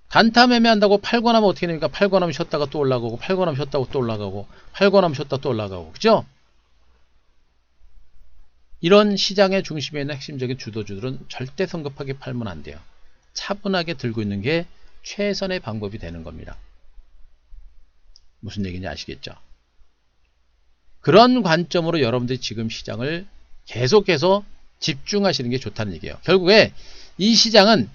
단타 매매한다고 팔고 나면 어떻게 됩니까? 팔고 나면 쉬었다가 또 올라가고, 팔고 나면 쉬었다가 또 올라가고, 팔고 나면 쉬었다가 또 올라가고. 그죠? 이런 시장의 중심에 있는 핵심적인 주도주들은 절대 성급하게 팔면 안 돼요. 차분하게 들고 있는 게 최선의 방법이 되는 겁니다. 무슨 얘기인지 아시겠죠? 그런 관점으로 여러분들이 지금 시장을 계속해서 집중하시는 게 좋다는 얘기예요. 결국에 이 시장은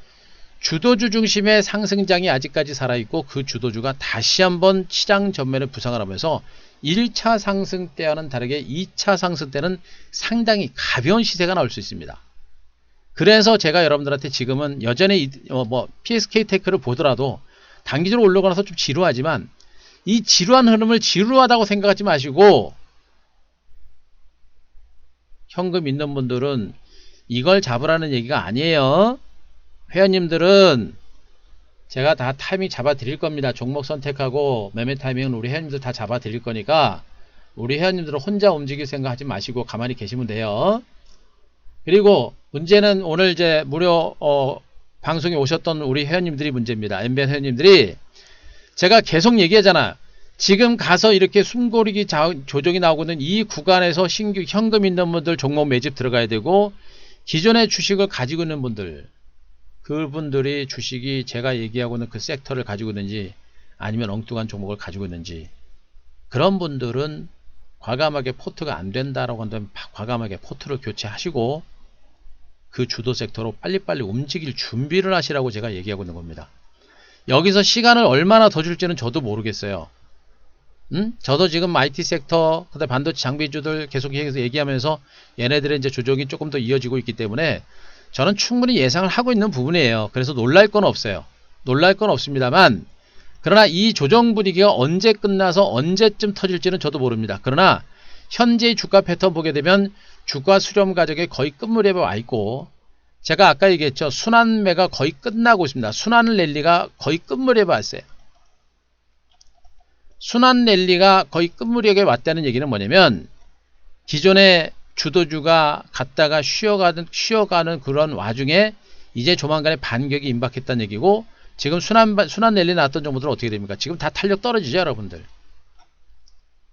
주도주 중심의 상승장이 아직까지 살아있고, 그 주도주가 다시 한번 시장 전면에 부상을 하면서 1차 상승 때와는 다르게 2차 상승 때는 상당히 가벼운 시세가 나올 수 있습니다. 그래서 제가 여러분들한테 지금은 여전히 PSK 테크를 보더라도 단기적으로 올라가고 나서 좀 지루하지만, 이 지루한 흐름을 지루하다고 생각하지 마시고, 현금 있는 분들은 이걸 잡으라는 얘기가 아니에요. 회원님들은 제가 다 타이밍 잡아 드릴 겁니다. 종목 선택하고 매매 타이밍은 우리 회원님들 다 잡아 드릴 거니까 우리 회원님들은 혼자 움직일 생각 하지 마시고 가만히 계시면 돼요. 그리고 문제는 오늘 이제 무료 방송에 오셨던 우리 회원님들이 문제입니다. MBN 회원님들이 제가 계속 얘기하잖아. 지금 가서 이렇게 숨고르기 조정이 나오고 있는 이 구간에서 신규 현금 있는 분들 종목 매집 들어가야 되고, 기존의 주식을 가지고 있는 분들, 그분들이 주식이 제가 얘기하고 있는 그 섹터를 가지고 있는지 아니면 엉뚱한 종목을 가지고 있는지, 그런 분들은 과감하게 포트가 안 된다라고 한다면 과감하게 포트를 교체하시고 그 주도 섹터로 빨리빨리 움직일 준비를 하시라고 제가 얘기하고 있는 겁니다. 여기서 시간을 얼마나 더 줄지는 저도 모르겠어요. 저도 지금 IT 섹터, 그다음에 반도체 장비주들 계속 얘기하면서 얘네들의 이제 조정이 조금 더 이어지고 있기 때문에 저는 충분히 예상을 하고 있는 부분이에요. 그래서 놀랄 건 없어요. 놀랄 건 없습니다만, 그러나 이 조정 분위기가 언제 끝나서 언제쯤 터질지는 저도 모릅니다. 그러나 현재의 주가 패턴 보게 되면 주가 수렴 과정에 거의 끝물에 와 있고, 제가 아까 얘기했죠. 순환매가 거의 끝나고 있습니다. 순환 랠리가 거의 끝물에 왔어요. 순환 랠리가 거의 끝무렵에 왔다는 얘기는 뭐냐면, 기존의 주도주가 갔다가 쉬어가는 그런 와중에 이제 조만간에 반격이 임박했다는 얘기고, 지금 순환 랠리 나왔던 정보들은 어떻게 됩니까? 지금 다 탄력 떨어지죠, 여러분들.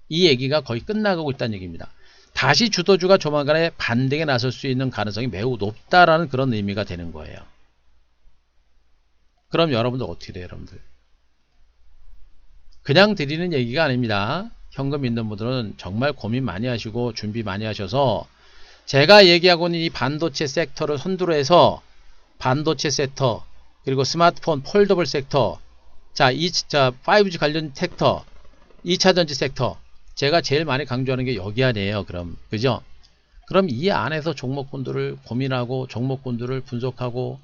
이 얘기가 거의 끝나가고 있다는 얘기입니다. 다시 주도주가 조만간에 반등에 나설 수 있는 가능성이 매우 높다라는 그런 의미가 되는 거예요. 그럼 여러분들 어떻게 돼요, 여러분들? 그냥 드리는 얘기가 아닙니다. 현금 있는 분들은 정말 고민 많이 하시고 준비 많이 하셔서, 제가 얘기하고 있는 이 반도체 섹터를 선두로 해서 반도체 섹터, 그리고 스마트폰 폴더블 섹터, 자 5G 관련 섹터, 2차전지 섹터, 제가 제일 많이 강조하는 게 여기 안이에요. 그럼 그죠? 그럼 이 안에서 종목군들을 고민하고 종목군들을 분석하고,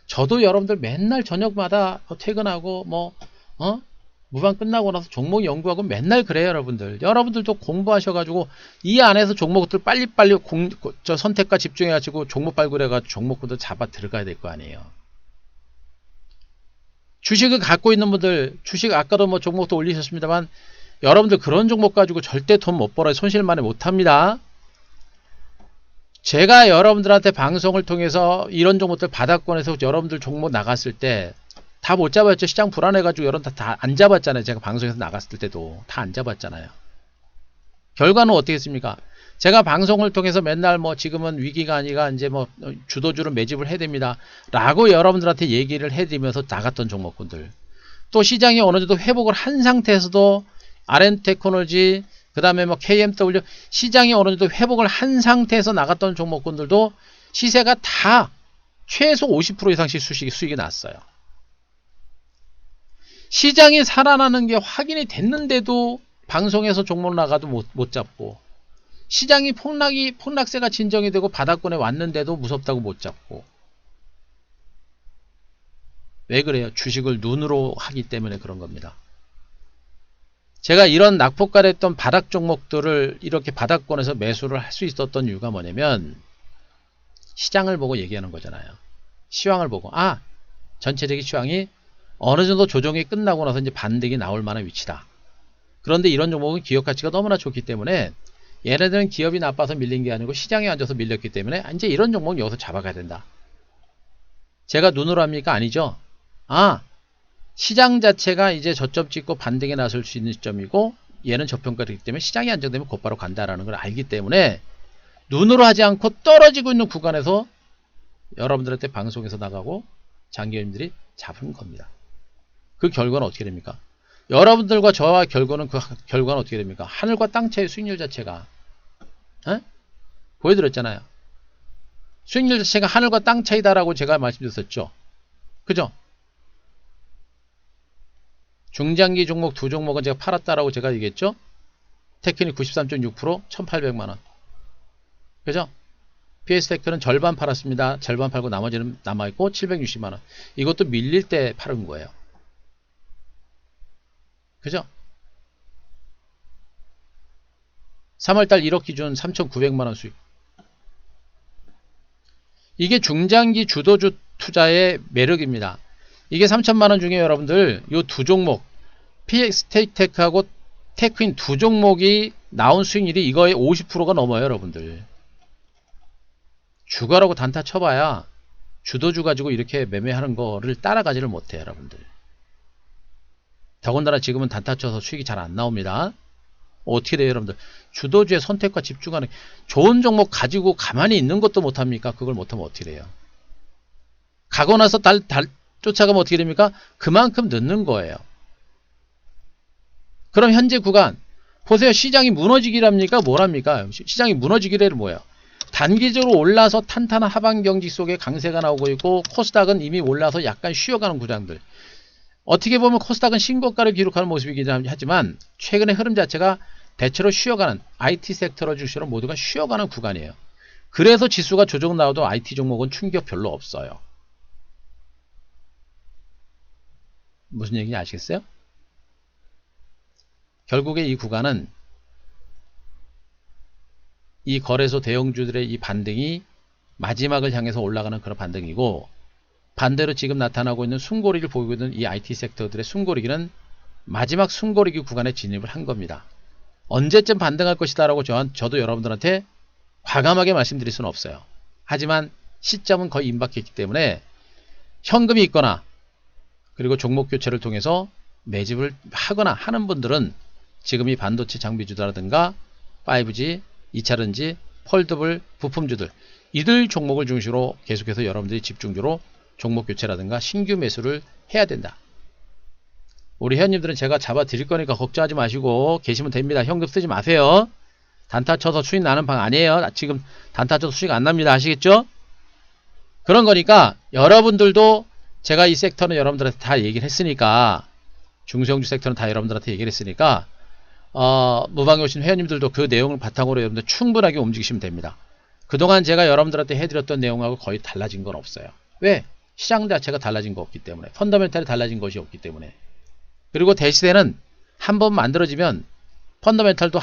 저도 여러분들 맨날 저녁마다 퇴근하고 무방 끝나고 나서 종목 연구하고 맨날 그래요, 여러분들. 여러분들도 공부하셔가지고 이 안에서 종목들 빨리빨리 선택과 집중해가지고 종목 발굴해가지고 종목군들 잡아 들어가야 될 거 아니에요. 주식을 갖고 있는 분들, 주식 아까도 종목도 올리셨습니다만, 여러분들 그런 종목 가지고 절대 돈 못 벌어요. 손실만에 못합니다. 제가 여러분들한테 방송을 통해서 이런 종목들 바닥권에서 여러분들 종목 나갔을 때 다 못 잡았죠. 시장 불안해가지고 여러분 다 안 잡았잖아요. 제가 방송에서 나갔을 때도 다 안 잡았잖아요. 결과는 어떻게 했습니까? 제가 방송을 통해서 맨날 지금은 위기가 아니라 이제 주도주를 매집을 해야 됩니다 라고 여러분들한테 얘기를 해드리면서 나갔던 종목군들, 또 시장이 어느 정도 회복을 한 상태에서도 RM테크놀로지, 그 다음에 KMW, 시장이 어느 정도 회복을 한 상태에서 나갔던 종목군들도 시세가 다 최소 50% 이상씩 수익이 났어요. 시장이 살아나는 게 확인이 됐는데도 방송에서 종목 나가도 못 잡고, 시장이 폭락세가 진정이 되고 바닥권에 왔는데도 무섭다고 못 잡고. 왜 그래요? 주식을 눈으로 하기 때문에 그런 겁니다. 제가 이런 낙폭가랬던 바닥 종목들을 이렇게 바닥권에서 매수를 할 수 있었던 이유가 뭐냐면, 시장을 보고 얘기하는 거잖아요. 시황을 보고, 전체적인 시황이 어느 정도 조정이 끝나고 나서 이제 반등이 나올 만한 위치다. 그런데 이런 종목은 기업 가치가 너무나 좋기 때문에, 얘네들은 기업이 나빠서 밀린 게 아니고 시장에 앉아서 밀렸기 때문에 이제 이런 종목은 여기서 잡아가야 된다. 제가 눈으로 합니까? 아니죠. 시장 자체가 이제 저점 찍고 반등에 나설 수 있는 시점이고, 얘는 저평가이기 때문에 시장이 안정되면 곧바로 간다라는 걸 알기 때문에 눈으로 하지 않고 떨어지고 있는 구간에서 여러분들한테 방송에서 나가고 장기님들이 잡은 겁니다. 그 결과는 어떻게 됩니까? 여러분들과 저와 결과는 어떻게 됩니까? 하늘과 땅 차이의 수익률 자체가 보여드렸잖아요. 수익률 자체가 하늘과 땅 차이다라고 제가 말씀드렸었죠. 그죠? 중장기 종목 두 종목은 제가 팔았다라고 제가 얘기했죠. 테크닉 93.6%, 1800만원. 그죠? PS테크는 절반 팔았습니다. 절반 팔고 나머지는 남아있고 760만원. 이것도 밀릴 때 팔은 거예요. 그죠? 3월달 1억 기준 3,900만원 수익. 이게 중장기 주도주 투자의 매력입니다. 이게 3천만원 중에 여러분들 요 두 종목, PX테크하고 테크인 두 종목이 나온 수익률이 이거의 50%가 넘어요, 여러분들. 주가라고 단타 쳐봐야 주도주 가지고 이렇게 매매하는 거를 따라가지를 못해요, 여러분들. 더군다나 지금은 단타 쳐서 수익이 잘 안 나옵니다. 어떻게 돼요, 여러분들? 주도주의 선택과 집중하는, 좋은 종목 가지고 가만히 있는 것도 못합니까? 그걸 못하면 어떻게 돼요? 가고 나서 쫓아가면 어떻게 됩니까? 그만큼 늦는 거예요. 그럼 현재 구간 보세요. 시장이 무너지기랍니까? 뭐랍니까? 시장이 무너지기래는 뭐예요? 단기적으로 올라서 탄탄한 하방 경직 속에 강세가 나오고 있고, 코스닥은 이미 올라서 약간 쉬어가는 구장들. 어떻게 보면 코스닥은 신고가를 기록하는 모습이긴 하지만 최근의 흐름 자체가 대체로 쉬어가는, IT 섹터로 중심으로 모두가 쉬어가는 구간이에요. 그래서 지수가 조정 나와도 IT 종목은 충격 별로 없어요. 무슨 얘기인지 아시겠어요? 결국에 이 구간은 이 거래소 대형주들의 이 반등이 마지막을 향해서 올라가는 그런 반등이고, 반대로 지금 나타나고 있는 숨고리를 보이고 있는 이 IT 섹터들의 숨고리기는 마지막 숨고리기 구간에 진입을 한 겁니다. 언제쯤 반등할 것이다 라고 저도 여러분들한테 과감하게 말씀드릴 수는 없어요. 하지만 시점은 거의 임박했기 때문에 현금이 있거나 그리고 종목 교체를 통해서 매집을 하거나 하는 분들은 지금 이 반도체 장비주라든가 5G, 2차전지, 폴더블 부품주들, 이들 종목을 중심으로 계속해서 여러분들이 집중적으로 종목 교체라든가 신규 매수를 해야 된다. 우리 회원님들은 제가 잡아 드릴 거니까 걱정하지 마시고 계시면 됩니다. 현금 쓰지 마세요. 단타 쳐서 수익 나는 방 아니에요. 지금 단타 쳐서 수익 안 납니다. 아시겠죠? 그런 거니까 여러분들도, 제가 이 섹터는 여러분들한테 다 얘기를 했으니까, 중소형주 섹터는 다 여러분들한테 얘기를 했으니까 무방에 오신 회원님들도 그 내용을 바탕으로 여러분들 충분하게 움직이시면 됩니다. 그동안 제가 여러분들한테 해드렸던 내용하고 거의 달라진 건 없어요. 왜? 시장 자체가 달라진 거 없기 때문에, 펀더멘탈이 달라진 것이 없기 때문에. 그리고 대시대는 한번 만들어지면 펀더멘탈도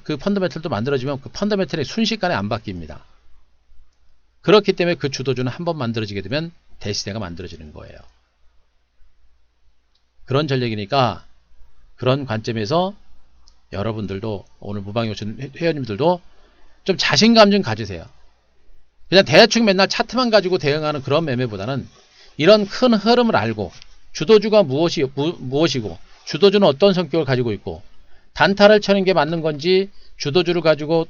그 펀더멘탈도 만들어지면 그 펀더멘탈이 순식간에 안 바뀝니다. 그렇기 때문에 그 주도주는 한번 만들어지게 되면 대시대가 만들어지는 거예요. 그런 전략이니까 그런 관점에서 여러분들도, 오늘 무방에 오신 회원님들도 좀 자신감 좀 가지세요. 그냥 대충 맨날 차트만 가지고 대응하는 그런 매매보다는 이런 큰 흐름을 알고, 주도주가 무엇이고 주도주는 어떤 성격을 가지고 있고, 단타를 쳐는 게 맞는 건지, 주도주를 가지고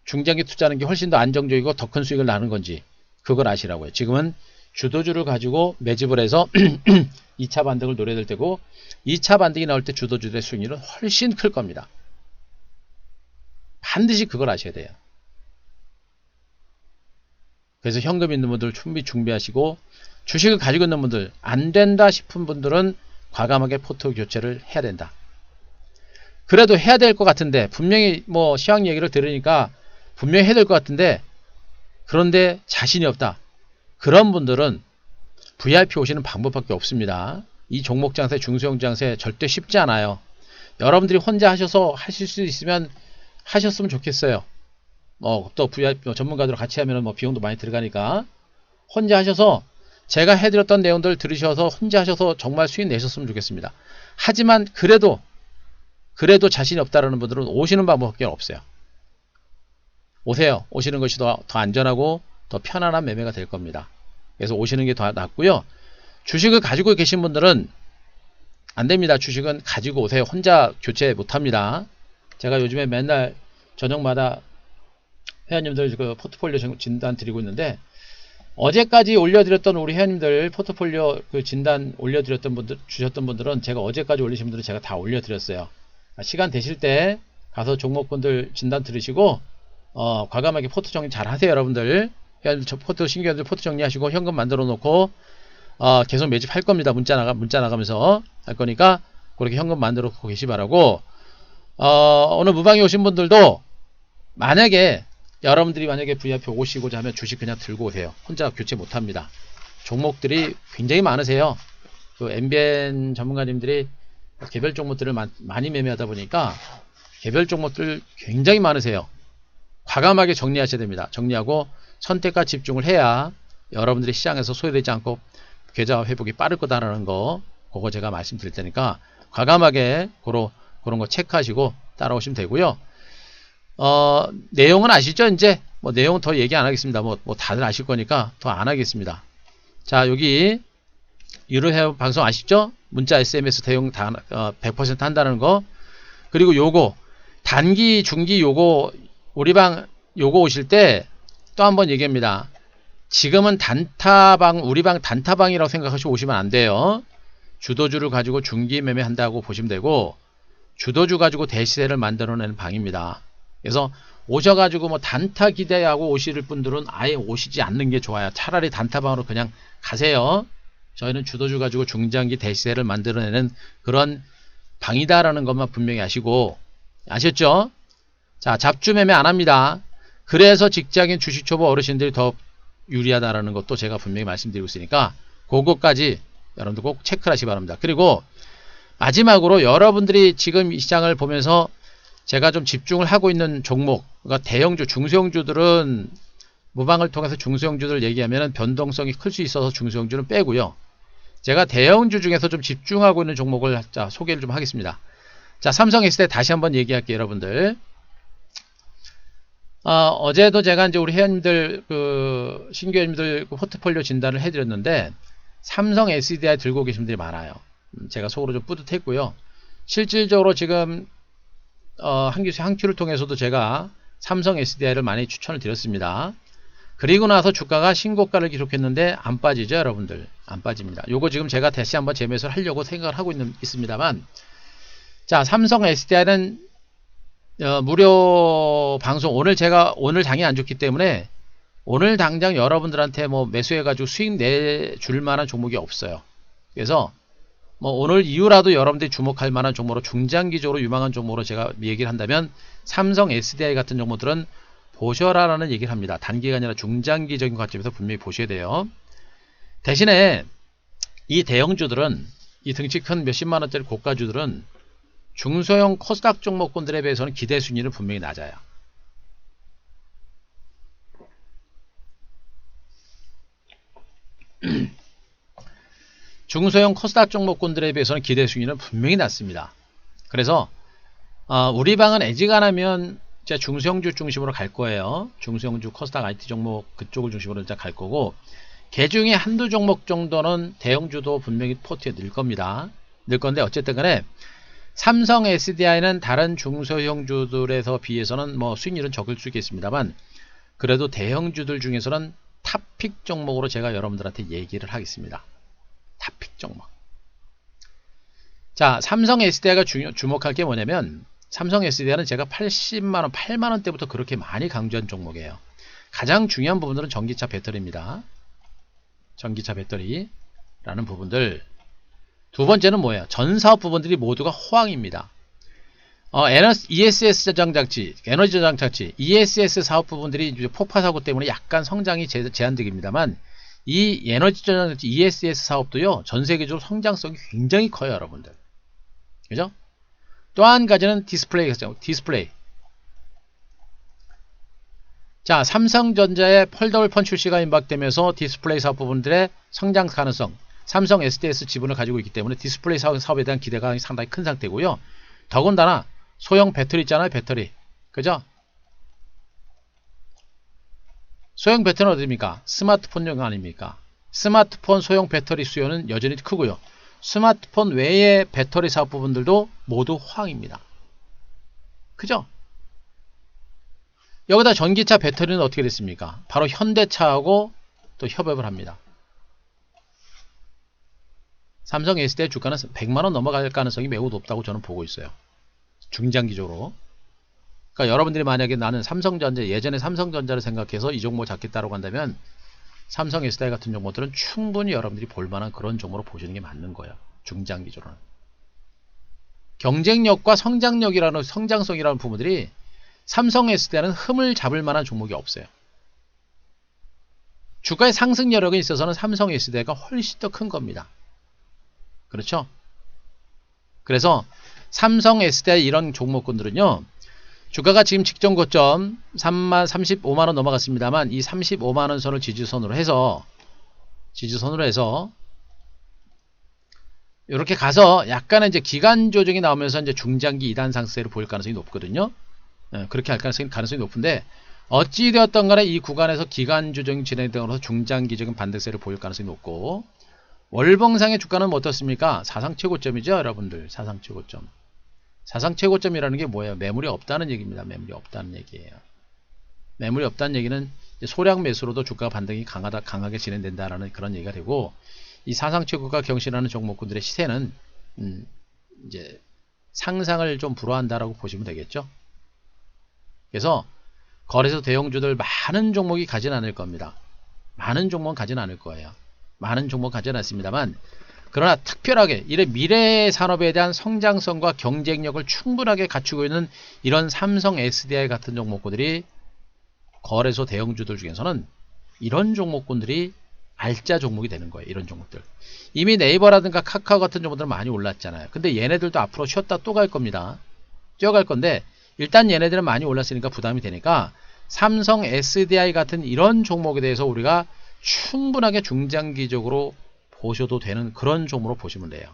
중장기 투자하는 게 훨씬 더 안정적이고 더 큰 수익을 나는 건지, 그걸 아시라고요. 지금은 주도주를 가지고 매집을 해서 2차 반등을 노려야 될 때고, 2차 반등이 나올 때 주도주들의 수익률은 훨씬 클 겁니다. 반드시 그걸 아셔야 돼요. 그래서 현금 있는 분들 충분히 준비하시고, 주식을 가지고 있는 분들, 안 된다 싶은 분들은 과감하게 포트 교체를 해야 된다. 그래도 해야 될 것 같은데, 분명히 뭐 시황 얘기를 들으니까 분명히 해야 될 것 같은데, 그런데 자신이 없다. 그런 분들은 VIP 오시는 방법밖에 없습니다. 이 종목 장세, 중소형 장세 절대 쉽지 않아요. 여러분들이 혼자 하셔서 하실 수 있으면 하셨으면 좋겠어요. 또 VIP 전문가들 같이 하면 비용도 많이 들어가니까 혼자 하셔서 제가 해드렸던 내용들 들으셔서 혼자 하셔서 정말 수익 내셨으면 좋겠습니다. 하지만 그래도 자신이 없다라는 분들은 오시는 방법밖에 없어요. 오세요. 오시는 것이 더 안전하고 더 편안한 매매가 될 겁니다. 그래서 오시는 게 더 낫고요. 주식을 가지고 계신 분들은 안 됩니다. 주식은 가지고 오세요. 혼자 교체 못 합니다. 제가 요즘에 맨날 저녁마다 회원님들 그 포트폴리오 진단 드리고 있는데, 어제까지 올려드렸던 우리 회원님들 포트폴리오 그 진단 올려드렸던 분들, 주셨던 분들은 제가 어제까지 올리신 분들은 제가 다 올려드렸어요. 시간 되실 때 가서 종목분들 진단 들으시고 과감하게 포트 정리 잘 하세요. 여러분들 포트 신규들 포트 정리하시고 현금 만들어 놓고 계속 매집할 겁니다. 문자 나가면서 할 거니까 그렇게 현금 만들어 놓고 계시 바라고, 오늘 무방에 오신 분들도 여러분들이 만약에 VIP 오시고자 하면 주식 그냥 들고 오세요. 혼자 교체 못 합니다. 종목들이 굉장히 많으세요. 그 MBN 전문가님들이 개별 종목들을 많이 매매하다 보니까 개별 종목들 굉장히 많으세요. 과감하게 정리하셔야 됩니다. 정리하고 선택과 집중을 해야 여러분들이 시장에서 소외되지 않고 계좌 회복이 빠를 거다라는 거, 그거 제가 말씀드릴 테니까 과감하게 그런 거 체크하시고 따라오시면 되고요. 내용은 아시죠? 이제 뭐 내용은 더 얘기 안 하겠습니다. 뭐 다들 아실 거니까 더 안 하겠습니다. 자, 여기 유료회원 방송 아시죠? 문자 SMS 대용 다 100% 한다는 거. 그리고 요거 단기 중기 요거 우리방 요거 오실 때 또 한번 얘기합니다. 지금은 단타방 우리방 단타방이라고 생각하시고 오시면 안 돼요. 주도주를 가지고 중기 매매 한다고 보시면 되고, 주도주 가지고 대시세를 만들어내는 방입니다. 그래서 오셔가지고 뭐 단타 기대하고 오실 분들은 아예 오시지 않는 게 좋아요. 차라리 단타방으로 그냥 가세요. 저희는 주도주 가지고 중장기 대시세를 만들어내는 그런 방이다라는 것만 분명히 아시고, 아셨죠? 자, 잡주 매매 안 합니다. 그래서 직장인 주식 초보 어르신들이 더 유리하다라는 것도 제가 분명히 말씀드리고 있으니까 그것까지 여러분들 꼭 체크를 하시기 바랍니다. 그리고 마지막으로 여러분들이 지금 이 시장을 보면서 제가 좀 집중을 하고 있는 종목, 그러니까 대형주, 중소형주들은 무방을 통해서 중소형주들 얘기하면 변동성이 클 수 있어서 중소형주는 빼고요. 제가 대형주 중에서 좀 집중하고 있는 종목을 소개를 좀 하겠습니다. 자, 삼성 S대 다시 한번 얘기할게요, 여러분들. 어제도 제가 이제 우리 회원님들, 신규 회원님들 포트폴리오 진단을 해드렸는데, 삼성 SDI 들고 계신 분들이 많아요. 제가 속으로 좀 뿌듯했고요. 실질적으로 지금, 한 큐를 통해서도 제가 삼성 SDI를 많이 추천을 드렸습니다. 그리고 나서 주가가 신고가를 기록했는데, 안 빠지죠, 여러분들? 안 빠집니다. 요거 지금 제가 다시 한번 재매수를 하려고 생각을 하고 있습니다만, 자, 삼성 SDI는 무료 방송 오늘 장이 안 좋기 때문에 오늘 당장 여러분들한테 뭐 매수해가지고 수익 내줄 만한 종목이 없어요. 그래서 뭐 오늘 이후라도 여러분들이 주목할 만한 종목으로 중장기적으로 유망한 종목으로 제가 얘기를 한다면 삼성 SDI 같은 종목들은 보셔라라는 얘기를 합니다. 단기가 아니라 중장기적인 관점에서 분명히 보셔야 돼요. 대신에 이 대형주들은, 이 덩치 큰 몇십만 원짜리 고가주들은 중소형 코스닥 종목군들에 비해서는 기대 순위는 분명히 낮아요. 중소형 코스닥 종목군들에 비해서는 기대 순위는 분명히 낮습니다. 그래서 우리 방은 애지간하면 제가 중소형주 중심으로 갈 거예요. 중소형주 코스닥 IT 종목 그쪽을 중심으로 일단 갈 거고, 그 중에 한두 종목 정도는 대형주도 분명히 포트에 넣을 겁니다. 넣을 건데 어쨌든 간에 삼성 SDI는 다른 중소형주들에서 비해서는 뭐 수익률은 적을 수 있겠습니다만, 그래도 대형주들 중에서는 탑픽 종목으로 제가 여러분들한테 얘기를 하겠습니다. 탑픽 종목. 자, 삼성 SDI가 주목할 게 뭐냐면, 삼성 SDI는 제가 80만원, 8만원 때부터 그렇게 많이 강조한 종목이에요. 가장 중요한 부분들은 전기차 배터리입니다. 전기차 배터리라는 부분들. 두 번째는 뭐예요? 전 사업 부분들이 모두가 호황입니다. ESS 저장장치, 에너지 저장장치, ESS 사업 부분들이 이제 폭파 사고 때문에 약간 성장이 제한적입니다만, 이 에너지 저장장치 ESS 사업도요, 전 세계적으로 성장성이 굉장히 커요, 여러분들. 그죠? 또 한 가지는 디스플레이. 자, 삼성전자의 폴더블 출시가 임박되면서 디스플레이 사업 부분들의 성장 가능성, 삼성 SDS 지분을 가지고 있기 때문에 디스플레이 사업에 대한 기대가 상당히 큰 상태고요. 더군다나 소형 배터리 있잖아요. 배터리. 그죠? 소형 배터리는 어디입니까? 스마트폰용 아닙니까? 스마트폰 소형 배터리 수요는 여전히 크고요. 스마트폰 외의 배터리 사업 부분들도 모두 호황입니다. 그죠? 여기다 전기차 배터리는 어떻게 됐습니까? 바로 현대차하고 또 협업을 합니다. 삼성 SDI 주가는 100만원 넘어갈 가능성이 매우 높다고 저는 보고 있어요. 중장기적으로. 그러니까 여러분들이 만약에 나는 삼성전자, 예전에 삼성전자를 생각해서 이 종목 잡겠다고 한다면 삼성 SDI 같은 종목들은 충분히 여러분들이 볼만한 그런 종목으로 보시는 게 맞는 거예요. 중장기적으로는. 경쟁력과 성장성이라는 부분들이 삼성 SDI는 흠을 잡을 만한 종목이 없어요. 주가의 상승 여력에 있어서는 삼성 SDI가 훨씬 더 큰 겁니다. 그렇죠? 그래서 삼성 SDI 이런 종목군들은요, 주가가 지금 직전 고점 35만원 넘어갔습니다만, 이 35만원 선을 지지선으로 해서 이렇게 가서 약간의 이제 기간 조정이 나오면서 이제 중장기 2단 상승세를 보일 가능성이 높거든요. 그렇게 할 가능성이 높은데 어찌되었던 간에 이 구간에서 기간 조정이 진행되면서 중장기적인 반등세를 보일 가능성이 높고, 월봉상의 주가는 뭐 어떻습니까? 사상 최고점이죠, 여러분들. 사상 최고점. 사상 최고점이라는 게 뭐예요? 매물이 없다는 얘기입니다. 매물이 없다는 얘기예요. 매물이 없다는 얘기는 소량 매수로도 주가가 반등이 강하게 진행된다라는 그런 얘기가 되고, 이 사상 최고가 경신하는 종목군들의 시세는 이제 상상을 좀 불허한다라고 보시면 되겠죠. 그래서 거래소 대형주들 많은 종목이 가진 않을 겁니다. 많은 종목은 가진 않을 거예요. 많은 종목은 가진 않습니다만, 그러나 특별하게 이런 미래 산업에 대한 성장성과 경쟁력을 충분하게 갖추고 있는 이런 삼성 SDI 같은 종목군들이 거래소 대형주들 중에서는 이런 종목군들이 알짜 종목이 되는 거예요. 이런 종목들. 이미 네이버라든가 카카오 같은 종목들은 많이 올랐잖아요. 근데 얘네들도 앞으로 쉬었다 또 갈 겁니다. 뛰어갈 건데 일단 얘네들은 많이 올랐으니까 부담이 되니까 삼성 SDI 같은 이런 종목에 대해서 우리가 충분하게 중장기적으로 보셔도 되는 그런 종목으로 보시면 돼요.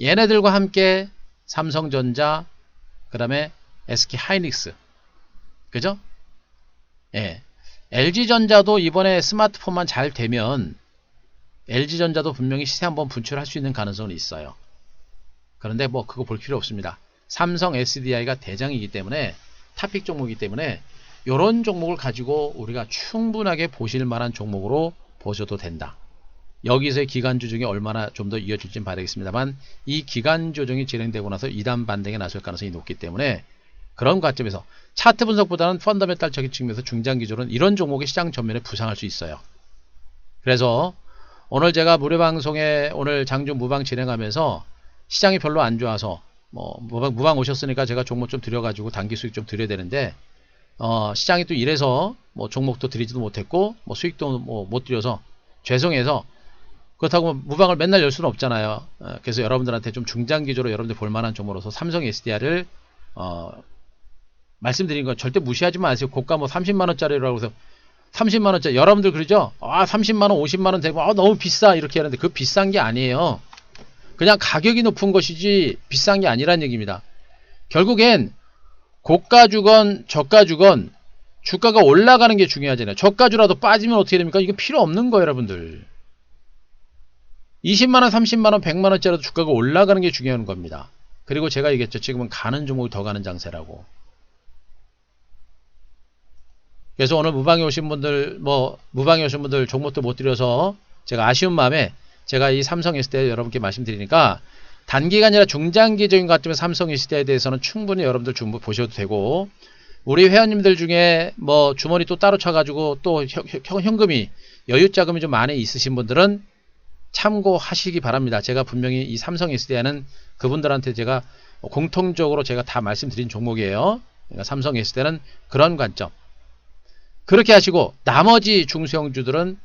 얘네들과 함께 삼성전자, 그 다음에 SK하이닉스, 그죠? 예. LG전자도 이번에 스마트폰만 잘 되면 LG전자도 분명히 시세 한번 분출할 수 있는 가능성은 있어요. 그런데 뭐 그거 볼 필요 없습니다. 삼성 SDI가 대장이기 때문에, 탑픽 종목이기 때문에 이런 종목을 가지고 우리가 충분하게 보실 만한 종목으로 보셔도 된다. 여기서의 기간 조정이 얼마나 좀 더 이어질지는 봐야겠습니다만, 이 기간 조정이 진행되고 나서 2단 반등에 나설 가능성이 높기 때문에 그런 관점에서 차트 분석보다는 펀더멘탈적인 측면에서 중장기적으로는 이런 종목의 시장 전면에 부상할 수 있어요. 그래서 오늘 제가 무료방송에 오늘 장중 무방 진행하면서 시장이 별로 안 좋아서 뭐 무방 오셨으니까 제가 종목 좀 드려가지고 단기 수익 좀 드려야 되는데, 시장이 또 이래서 뭐 종목도 드리지도 못했고 뭐 수익도 뭐 못 드려서 죄송해서, 그렇다고 무방을 맨날 열 수는 없잖아요. 그래서 여러분들한테 좀 중장기적으로 여러분들 볼만한 종목으로서 삼성 SDI를 말씀드린 건 절대 무시하지 마세요. 고가 뭐 30만원짜리라고 해서 30만원짜리, 여러분들 그러죠? 30만원 50만원 되고 너무 비싸 이렇게 하는데 그 비싼 게 아니에요. 그냥 가격이 높은 것이지 비싼 게 아니란 얘기입니다. 결국엔 고가주건 저가주건 주가가 올라가는 게 중요하잖아요. 저가주라도 빠지면 어떻게 됩니까? 이거 필요 없는 거예요, 여러분들. 20만원, 30만원, 100만원짜리도 주가가 올라가는 게 중요한 겁니다. 그리고 제가 얘기했죠. 지금은 가는 종목이 더 가는 장세라고. 그래서 오늘 무방에 오신 분들, 종목도 못 드려서 제가 아쉬운 마음에 제가 이 삼성 SDI 여러분께 말씀드리니까, 단기간이나 중장기적인 관점에서 삼성 SDI에 대해서는 충분히 여러분들 좀 보셔도 되고, 우리 회원님들 중에 뭐 주머니 또 따로 쳐가지고 또 현금이, 여유자금이 좀 많이 있으신 분들은 참고하시기 바랍니다. 제가 분명히 이 삼성 SDI는 그분들한테 제가 공통적으로 제가 다 말씀드린 종목이에요. 그러니까 삼성 SDI는 그런 관점. 그렇게 하시고 나머지 중소형주들이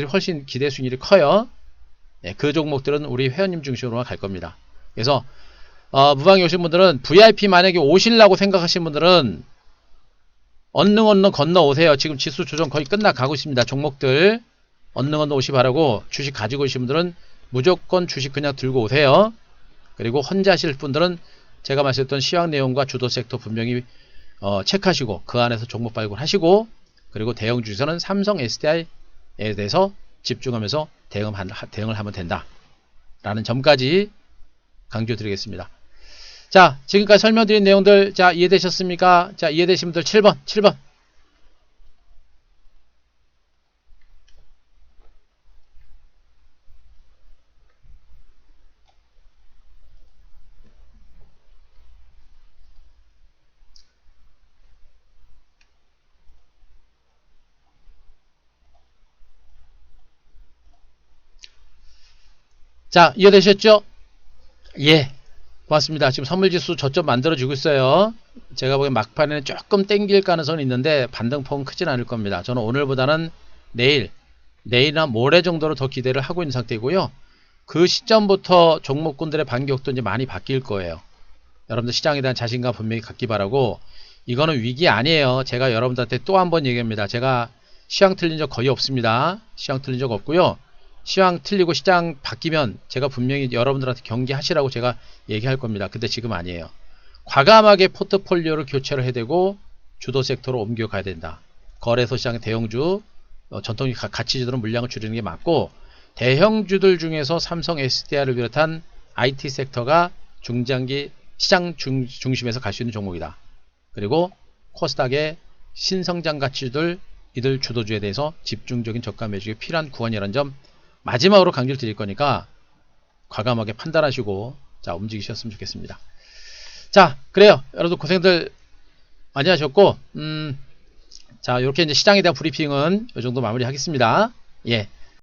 훨씬 기대 수익률이 커요. 그 종목들은 우리 회원님 중심으로 갈 겁니다. 그래서 무방에 오신 분들은 VIP 만약에 오시려고 생각하시는 분들은 얼른 건너 오세요. 지금 지수 조정 거의 끝나가고 있습니다. 종목들 얼른 오시 바라고, 주식 가지고 오신 분들은 무조건 주식 그냥 들고 오세요. 그리고 혼자 하실 분들은 제가 말씀드렸던 시황 내용과 주도 섹터 분명히 체크하시고 그 안에서 종목 발굴하시고, 그리고 대형 주식에서는 삼성 SDI에 대해서 집중하면서 대응을 하면 된다 라는 점까지 강조드리겠습니다. 자, 지금까지 설명드린 내용들, 자, 이해되셨습니까? 자, 이해되신 분들 7번. 자, 이해되셨죠? 예, 고맙습니다. 지금 선물지수 저점 만들어지고 있어요. 제가 보기엔 막판에는 조금 땡길 가능성은 있는데 반등폭은 크진 않을 겁니다. 저는 오늘보다는 내일이나 모레 정도로 더 기대를 하고 있는 상태이고요. 그 시점부터 종목군들의 반격도 이제 많이 바뀔 거예요. 여러분들 시장에 대한 자신감 분명히 갖기 바라고, 이거는 위기 아니에요. 제가 여러분들한테 또 한 번 얘기합니다. 제가 시황 틀린 적 거의 없습니다. 시황 틀린 적 없고요. 시황 틀리고 시장 바뀌면 제가 분명히 여러분들한테 경계하시라고 제가 얘기할 겁니다. 근데 지금 아니에요. 과감하게 포트폴리오를 교체를 해야 되고 주도 섹터로 옮겨가야 된다. 거래소 시장 대형주, 전통적 가치주들은 물량을 줄이는 게 맞고, 대형주들 중에서 삼성 SDI를 비롯한 IT 섹터가 중장기 시장 중심에서 갈 수 있는 종목이다. 그리고 코스닥의 신성장 가치주들, 이들 주도주에 대해서 집중적인 저가 매수가 필요한 구간이라는 점 마지막으로 강조를 드릴 거니까 과감하게 판단하시고 자 움직이셨으면 좋겠습니다. 자, 그래요. 여러분 고생들 많이 하셨고, 자, 이렇게 이제 시장에 대한 브리핑은 이 정도 마무리하겠습니다. 예.